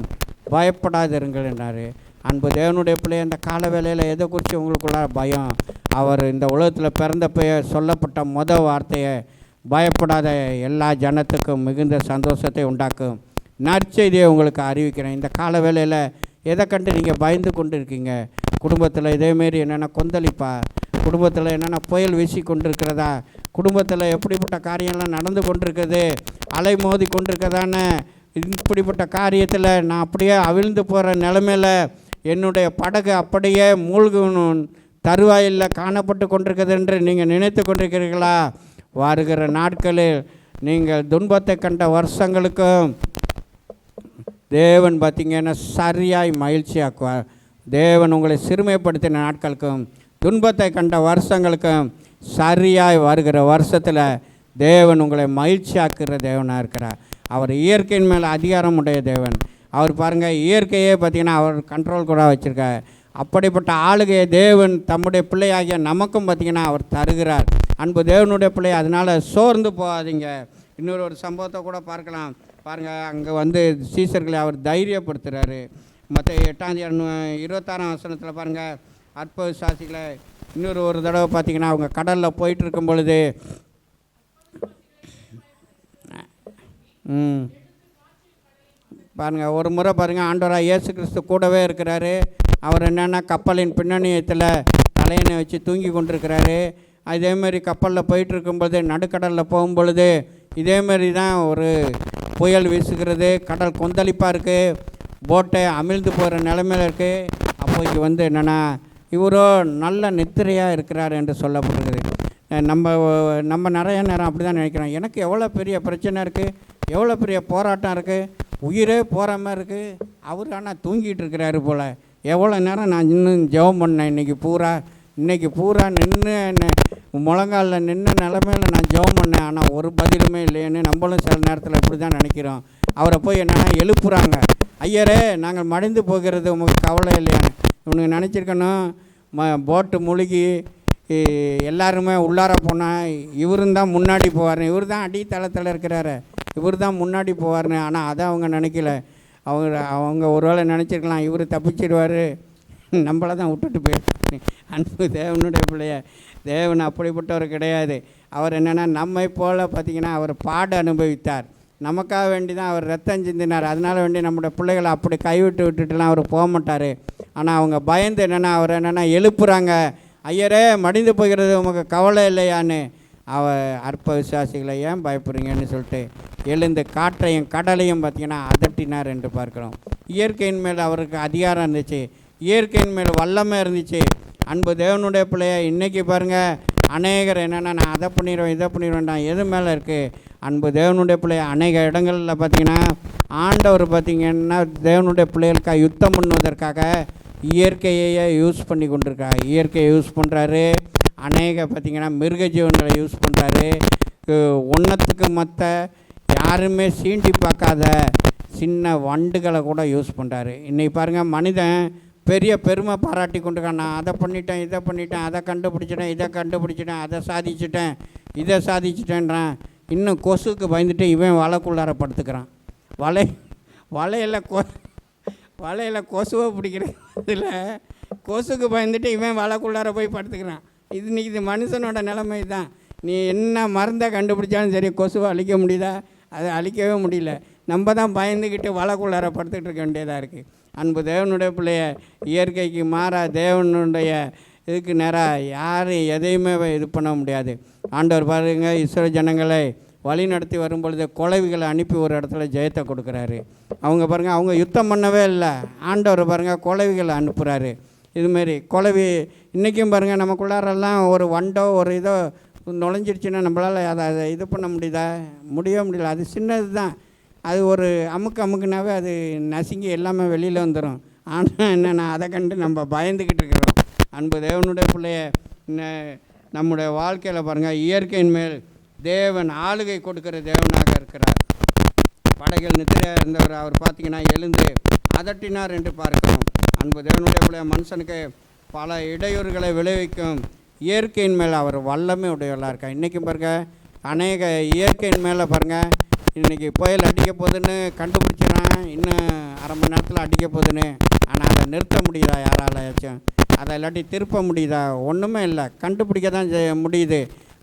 பயப்படாதிருங்கள் என்றார். அன்பு தேவனுடைய பிள்ளை, இந்த கால வேளையில் எதை குறித்து உங்களுக்குள்ள பயம்? அவர் இந்த உலகத்தில் பிறந்தப்போ சொல்லப்பட்ட வார்த்தையை, பயப்படாத, எல்லா ஜனத்துக்கும் மிகுந்த சந்தோஷத்தை உண்டாக்கும் நற்செய்தியை உங்களுக்கு அறிவிக்கிறேன். இந்த கால வேளையில் எதை கண்டு நீங்கள் பயந்து கொண்டு இருக்கீங்க? குடும்பத்தில் இதேமாரி என்னென்னா கொந்தளிப்பா, குடும்பத்தில் என்னென்னா புயல் வீசி கொண்டிருக்கிறதா, குடும்பத்தில் எப்படிப்பட்ட காரியம்லாம் நடந்து கொண்டிருக்குது, அலை மோதி கொண்டிருக்கதானே, இப்படிப்பட்ட காரியத்தில் நான் அப்படியே அவிழ்ந்து போகிற நிலைமையில் என்னுடைய படகு அப்படியே மூழ்கும் தருவாயில் காணப்பட்டு கொண்டிருக்கிறது என்று நீங்கள் நினைத்து கொண்டிருக்கிறீர்களா? வருகிற நாட்களில் நீங்கள் துன்பத்தை கண்ட வருஷங்களுக்கும் தேவன் பார்த்திங்கன்னா சரியாய் மகிழ்ச்சியாக்குவார். தேவன் உங்களை சிறுமைப்படுத்தின நாட்களுக்கும் துன்பத்தை கண்ட வருஷங்களுக்கும் சரியாய் வருகிற வருஷத்தில் தேவன் உங்களை மகிழ்ச்சியாக்குற தேவனாக இருக்கிறார். அவர் இயற்கையின் மேலே அதிகாரம் உடைய தேவன். அவர் பாருங்கள், இயற்கையே பார்த்திங்கன்னா அவர் கண்ட்ரோல் கூட வச்சுருக்கார். அப்படிப்பட்ட ஆளுகையை தேவன் தம்முடைய பிள்ளையாகிய நமக்கும் பார்த்திங்கன்னா அவர் தருகிறார். அன்பு தேவனுடைய பிள்ளை, அதனால் சோர்ந்து போகாதீங்க. இன்னொரு சம்பவத்தை கூட பார்க்கலாம். பாருங்கள், அங்கே சீசர்களை அவர் தைரியப்படுத்துகிறாரு. மற்ற 8-26 வசனத்தில் பாருங்கள், அற்புத சாட்சிகளை இன்னொரு தடவை பார்த்திங்கன்னா அவங்க கடலில் போயிட்டுருக்கும் பொழுது பாருங்கள், ஒரு முறை பாருங்கள், ஆண்டவராக இயேசு கிறிஸ்து கூடவே இருக்கிறாரு. அவர் என்னென்னா கப்பலின் பின்னணியத்தில் தலையணை வச்சு தூங்கி கொண்டிருக்கிறாரு. இதேமாரி கப்பலில் போயிட்டுருக்கும்பொழுது, நடுக்கடலில் போகும்பொழுது இதேமாரி தான் ஒரு புயல் வீசுகிறது, கடல் கொந்தளிப்பாக இருக்குது, போட்டை அமிழ்ந்து போகிற நிலைமையில் இருக்குது. அப்போ இங்கே என்னென்னா இவரோ நல்ல நித்திரையாக இருக்கிறார் என்று சொல்லப்படுகிறது. நம்ம நிறைய நேரம் அப்படி தான் நினைக்கிறோம். எனக்கு எவ்வளோ பெரிய பிரச்சனை இருக்குது, எவ்வளோ பெரிய போராட்டம் இருக்குது, உயிரே போகிற மாதிரி இருக்குது, அவர் ஆனால் தூங்கிட்டு இருக்கிறாரு போல். எவ்வளோ நேரம் நான் இன்னும் ஜெபம் பண்ணேன், இன்றைக்கி பூரா நின்று முழங்காலில் நின்று நிலமையில் நான் ஜெபம் பண்ணேன், ஆனால் ஒரு பதிலுமே இல்லைன்னு நம்மளும் சில நேரத்தில் இப்படி தான் நினைக்கிறோம். அவரை போய் என்னென்னா எழுப்புறாங்க, ஐயரே நாங்கள் மடிந்து போகிறது உங்களுக்கு கவலை இல்லையான்னு. இவனுக்கு நினச்சிருக்கணும், போட்டு முழுகி எல்லாருமே உள்ளார போனால் இவரும் தான் முன்னாடி போவார்னு, இவர் தான் அடித்தளத்தில் இருக்கிறாரு, இவர் தான் முன்னாடி போவார்னு. ஆனால் அதை அவங்க நினைக்கல. அவங்க ஒருவேளை நினச்சிருக்கலாம், இவர் தப்பிச்சிடுவார், நம்மளை தான் விட்டுட்டு போயிட்டு. அன்பு தேவனுடைய பிள்ளைய, தேவன் அப்படிப்பட்டவர் கிடையாது. அவர் என்னென்னா நம்மை போல் பார்த்திங்கன்னா அவர் பாடு அனுபவித்தார், நமக்காக வேண்டி தான் அவர் ரத்தம் சிந்தினார். அதனால் வேண்டி நம்முடைய பிள்ளைகளை அப்படி விட்டுட்டுலாம் அவர் போக மாட்டார். ஆனால் அவங்க பயந்து என்னென்னா அவர் என்னென்னா எழுப்புறாங்க, ஐயரே மடிந்து போகிறது உமக்கு கவலை இல்லையான்னு. அற்ப விசுவாசிகளை ஏன் பயப்படுறீங்கன்னு சொல்லிட்டு எழுந்து காற்றையும் கடலையும் பார்த்திங்கன்னா அதட்டினார் என்று பார்க்குறோம். இயற்கையின் மேல் அவருக்கு அதிகாரம் இருந்துச்சு, இயற்கையின் மேல் வல்லமை இருந்துச்சு. அன்பு தேவனுடைய பிள்ளைய, இன்றைக்கி பாருங்கள், அநேகர் என்னென்னா நான் அதை பண்ணிடுவேன் இதை பண்ணிடுவேன் நான் எது மேலே இருக்குது. அன்பு தேவனுடைய பிள்ளைய, அநேக இடங்களில் பார்த்திங்கன்னா ஆண்டவர் பார்த்திங்கன்னா தேவனுடைய பிள்ளைகளுக்காக யுத்தம் பண்ணுவதற்காக இயற்கையை யூஸ் பண்ணி கொண்டிருக்காரு. இயற்கையை யூஸ் பண்ணுறாரு, அநேக பார்த்திங்கன்னா மிருக ஜீவன்களை யூஸ் பண்ணுறாரு, ஒன்றத்துக்கு மற்ற யாருமே சீண்டி பார்க்காத சின்ன வண்டுகளை கூட யூஸ் பண்ணுறாரு. இன்றைக்கி பாருங்கள், மனிதன் பெரிய பெருமை பாராட்டி கொண்டிருக்கான், நான் அதை பண்ணிட்டேன் இதை பண்ணிட்டேன், அதை கண்டுபிடிச்சிட்டேன் இதை கண்டுபிடிச்சிட்டேன், அதை சாதிச்சிட்டேன் இதை சாதிச்சிட்டேன்றான். இன்னும் கொசுக்கு பயந்துட்டு இவன் வலைக்குள்ளார படுத்துக்கிறான். வலையில் கொசுவை பிடிக்கிறதுல கொசுக்கு பயந்துட்டு இவன் வலைக்குள்ளார போய் படுத்துக்கிறான். இது மனுஷனோட நிலைமை தான். நீ என்ன மருந்தை கண்டுபிடிச்சாலும் சரி, கொசுவை அழிக்க முடியுதா? அதை அழிக்கவே முடியல. நம்ம தான் பயந்துக்கிட்டு வலைக்குள்ளார படுத்துக்கிட்டு இருக்க வேண்டியதாக இருக்குது. அன்பு தேவனுடைய பிள்ளைய, இயற்கைக்கு மாறாக தேவனுடைய இதுக்கு நேராக யாரும் எதையுமே இது பண்ண முடியாது. ஆண்டவர் பாருங்க, இஸ்ரவேல் ஜனங்களை வழி நடத்தி வரும்பொழுது குழவிகளை அனுப்பி ஒரு இடத்துல ஜெயத்தை கொடுக்குறாரு. அவங்க பாருங்கள், அவங்க யுத்தம் பண்ணவே இல்லை, ஆண்டவர் பாருங்கள் குழவிகளை அனுப்புகிறாரு. இதுமாரி குழவி இன்றைக்கும் பாருங்கள் நமக்குள்ளாரெல்லாம் ஒரு வண்டோ ஒரு இதோ நுழைஞ்சிருச்சுன்னா நம்மளால் அதை இது பண்ண முடியல. அது சின்னது தான், அது ஒரு அமுக்குனாவே அது நசுங்கி எல்லாமே வெளியில் வந்துடும். ஆனால் என்னென்னா அதை கண்டு நம்ம பயந்துக்கிட்டு இருக்கிறோம். அன்பு தேவனுடைய பிள்ளைய நம்முடைய வாழ்க்கையில் பாருங்கள், இயற்கையின் மேல் தேவன் ஆளுகை கொடுக்கிற தேவனாக இருக்கிறார். படகில் நித்திரையாக இருந்தவர் அவர் பார்த்திங்கன்னா எழுந்து அதட்டினார் என்று பார்க்கிறோம். அன்பு தேவனுடைய பிள்ளைய மனுஷனுக்கு பல இடையூறுகளை விளைவிக்கும் இயற்கையின் மேலே அவர் வல்லமை உடையவர்களாக இருக்கார். இன்றைக்கும் பாருங்கள், அநேக இயற்கையின் மேலே பாருங்கள், இன்றைக்கி புயல் அடிக்க போகுதுன்னு கண்டுபிடிச்சிடறான், இன்னும் அரை மணி நேரத்தில் அடிக்க போகுதுன்னு. ஆனால் அதை நிறுத்த முடியுதா யாராலையாச்சும்? அதை இல்லாட்டி திருப்ப முடியுதா? ஒன்றுமே இல்லை, கண்டுபிடிக்க தான் முடியுது.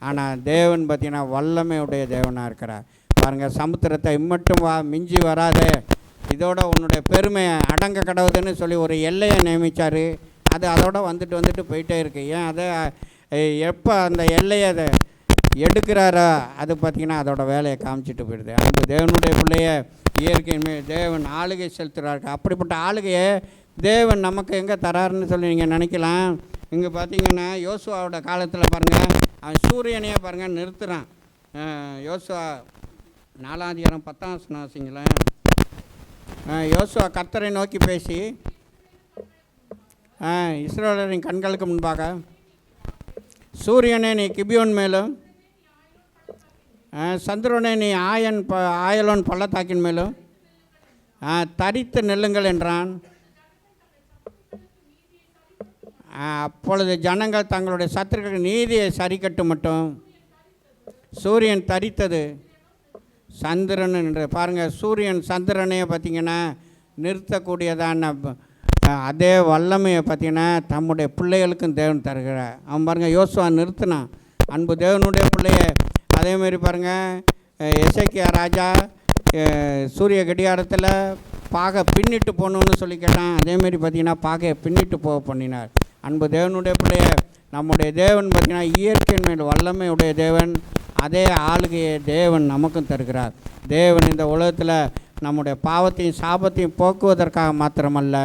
ஆனால் தேவன் பார்த்திங்கன்னா வல்லமையுடைய தேவனாக இருக்கிறார். பாருங்கள், சமுத்திரத்தை இம்மட்டும் மிஞ்சி வராதே, இதோட உன்னுடைய பெருமை அடங்க கடவுதுன்னு சொல்லி ஒரு எல்லையை நியமித்தார். அது அதோட வந்துட்டு போயிட்டே இருக்குது. ஏன் அதை எப்போ அந்த எல்லையை அதை எடுக்கிறாரோ அது பார்த்திங்கன்னா அதோட வேலையை காமிச்சிட்டு போயிடுது. அன்பு தேவனுடைய பிள்ளைய இயற்கையுமே தேவன் ஆளுகை செலுத்துகிறாரு. அப்படிப்பட்ட ஆளுகையை தேவன் நமக்கு எங்கே தராருன்னு சொல்லி நீங்கள் நினைக்கலாம். இங்கே பார்த்தீங்கன்னா யோசுவாவோட காலத்தில் பாருங்கள், அவன் சூரியனையே பாருங்கள் நிறுத்துகிறான். யோசுவா 4:10 வாசிங்களேன். யோசுவா கர்த்தரை நோக்கி பேசி, இஸ்ரவேலரின் கண்களுக்கு முன்பாக சூரியனே நீ கிபியோன் மேலும், சந்திரனே நீ ஆயலோன் பள்ளத்தாக்கின் மேலும் தரித்து நெல்லுங்கள் என்றான். அப்பொழுது ஜனங்கள் தங்களுடைய சத்துருக்களுக்கு நீதியை சரிக்கட்டு மட்டும் சூரியன் தரித்தது சந்திரன் என்று. பாருங்கள், சூரியன் சந்திரனையே பார்த்திங்கன்னா நிறுத்தக்கூடியதான அதே வல்லமையை பார்த்திங்கன்னா தம்முடைய பிள்ளைகளுக்கும் தேவன் தருகிறார். அவன் பாருங்கள் யோசுவா நிறுத்தினான். அன்பு தேவனுடைய பிள்ளைய அதேமாரி பாருங்கள், எசேக்கியா ராஜா சூரிய கடிகாரத்தில் பாகை பின்னிட்டு போகணுன்னு சொல்லி கேட்டான். அதேமாரி பார்த்திங்கன்னா பாகையை பின்னிட்டு போக பண்ணினார். அன்பு தேவனுடைய பிள்ளைய நம்முடைய தேவன் பார்த்திங்கன்னா இயற்கையின் மேல் வல்லமையுடைய தேவன். அதே ஆளுகையை தேவன் நமக்கும் தருகிறார். தேவன் இந்த உலகத்தில் நம்முடைய பாவத்தையும் சாபத்தையும் போக்குவதற்காக மாத்திரமல்ல,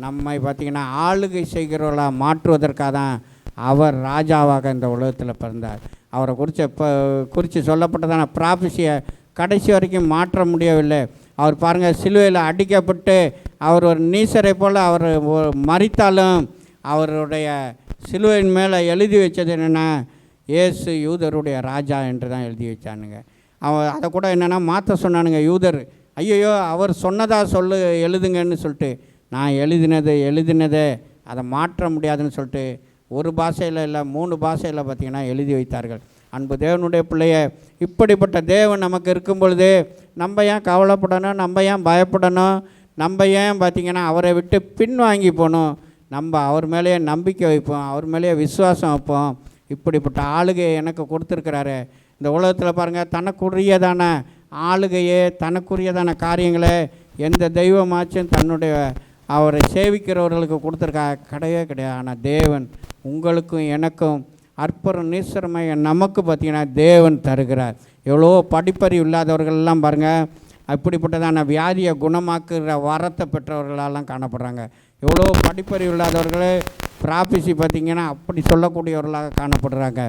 நம்மை பார்த்திங்கன்னா ஆளுகை செய்கிறவர்களாக மாற்றுவதற்காக தான் அவர் ராஜாவாக இந்த உலகத்தில் பிறந்தார். அவரை குறித்து சொல்லப்பட்டதான ப்ராஃபஸியை கடைசி வரைக்கும் மாற்ற முடியவில்லை. அவர் பாருங்கள், சிலுவையில் அடிக்கப்பட்டு அவர் ஒரு நீசரை போல் அவர் மரித்தாலும் அவருடைய சிலுவையின் மேலே எழுதி வச்சது என்னென்னா இயேசு யூதருடைய ராஜா என்று தான் எழுதி வச்சானுங்க. அவன் அதை கூட என்னென்னா மாற்ற சொன்னானுங்க யூதர். ஐயோ அவர் சொன்னதாக எழுதுங்கன்னு சொல்லிட்டு, நான் எழுதினதே அதை மாற்ற முடியாதுன்னு சொல்லிட்டு ஒரு பாஷையில் இல்லை 3 பாஷையில் பார்த்திங்கன்னா எழுதி வைத்தார்கள். அன்பு தேவனுடைய பிள்ளைய இப்படிப்பட்ட தேவன் நமக்கு இருக்கும் பொழுது நம்ம ஏன் கவலைப்படணும்? நம்ம ஏன் பயப்படணும்? நம்ம ஏன் பார்த்திங்கன்னா அவரை விட்டு பின்வாங்கி போகணும்? நம்ம அவர் மேலேயே நம்பிக்கை வைப்போம், அவர் மேலேயே விசுவாசம் வைப்போம். இப்படிப்பட்ட ஆளுகையை எனக்கு கொடுத்துருக்கிறாரு. இந்த உலகத்தில் பாருங்கள், தனக்குரியதான ஆளுகையே தனக்குரியதான காரியங்களை எந்த தெய்வமாச்சும் தன்னுடைய அவரை சேவிக்கிறவர்களுக்கு கொடுத்துருக்கா? கிடையாது. ஆனால் தேவன் உங்களுக்கும் எனக்கும் அற்புதம் நீசரமைய நமக்கு பார்த்திங்கன்னா தேவன் தருகிறார். எவ்வளோ படிப்பறிவு இல்லாதவர்கள்லாம் பாருங்கள், அப்படிப்பட்டதான வியாதியை குணமாக்குற வரத்தை பெற்றவர்களெல்லாம் காணப்படுறாங்க. எவ்வளோ படிப்பறிவு இல்லாதவர்களே ப்ராஃபஸி பார்த்திங்கன்னா அப்படி சொல்லக்கூடியவர்களாக காணப்படுறாங்க.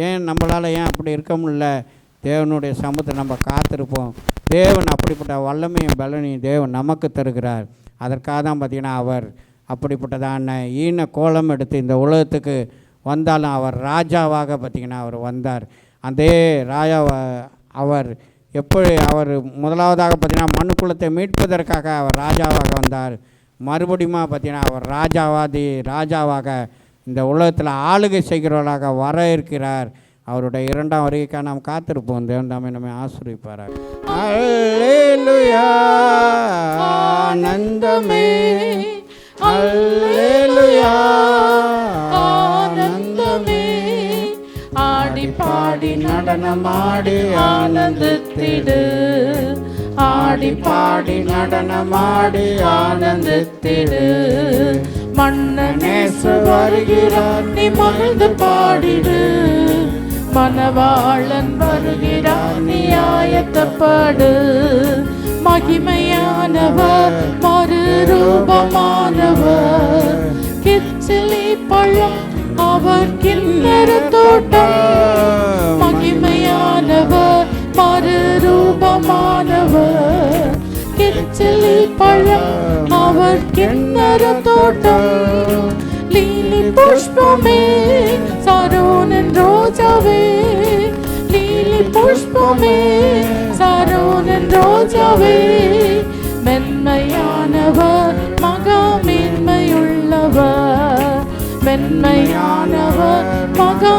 ஏன் நம்மளால் ஏன் அப்படி இருக்க முடியல? தேவனுடைய சமூகத்தை நம்ம காத்திருப்போம். தேவன் அப்படிப்பட்ட வல்லமையும் பலனையும் தேவன் நமக்கு தருகிறார். அதற்காக தான் பார்த்திங்கன்னா அவர் அப்படிப்பட்டதான ஈன கோலம் எடுத்து இந்த உலகத்துக்கு வந்தாலும் அவர் ராஜாவாக பார்த்திங்கன்னா அவர் வந்தார். அதே ராஜாவை அவர் எப்படி அவர் முதலாவதாக பார்த்திங்கன்னா மனுக்குலத்தை மீட்பதற்காக அவர் ராஜாவாக வந்தார். மறுபடியும் பார்த்திங்கன்னா அவர் ராஜாவாக இந்த உலகத்தில் ஆளுகை செய்கிறவர்களாக வர இருக்கிறார். அவருடைய 2ஆம் வருகைக்காக நாம் காத்திருப்போம். தேவன் தாமே நம்மை ஆசீர்வதிப்பார். அல்லேலூயா ஆனந்தமே, அல்லேலூயா ஆனந்தமே, ஆடி பாடி நடனமாடி ஆனந்தித்திடு, ஆடி பாடி நடனமாடி ஆனந்தித்திடு. மன்னனேசு வருகிறார், நீ மகிழ்ந்து பாடிடு, மணவாளன் வருகிறார், நீ ஆயத்தப்படு. மகிமையானவர், மறுரூபமானவர், கிச்சிலி பழம் அவர் கிண்ணற தோட்டம். மகிமையானவர், மறுரூபமானவர், கிச்சிலி பழம் அவர் கிண்ணற தோட்டம். லீலி புஷ்பமே, சாரோனின் ரோஜாவே, லீலி புஷ்பமே, சாரோனின் ரோஜாவே, மென்மையானவர், மகா மேன்மையுள்ளவர், மென்மையானவர், மகா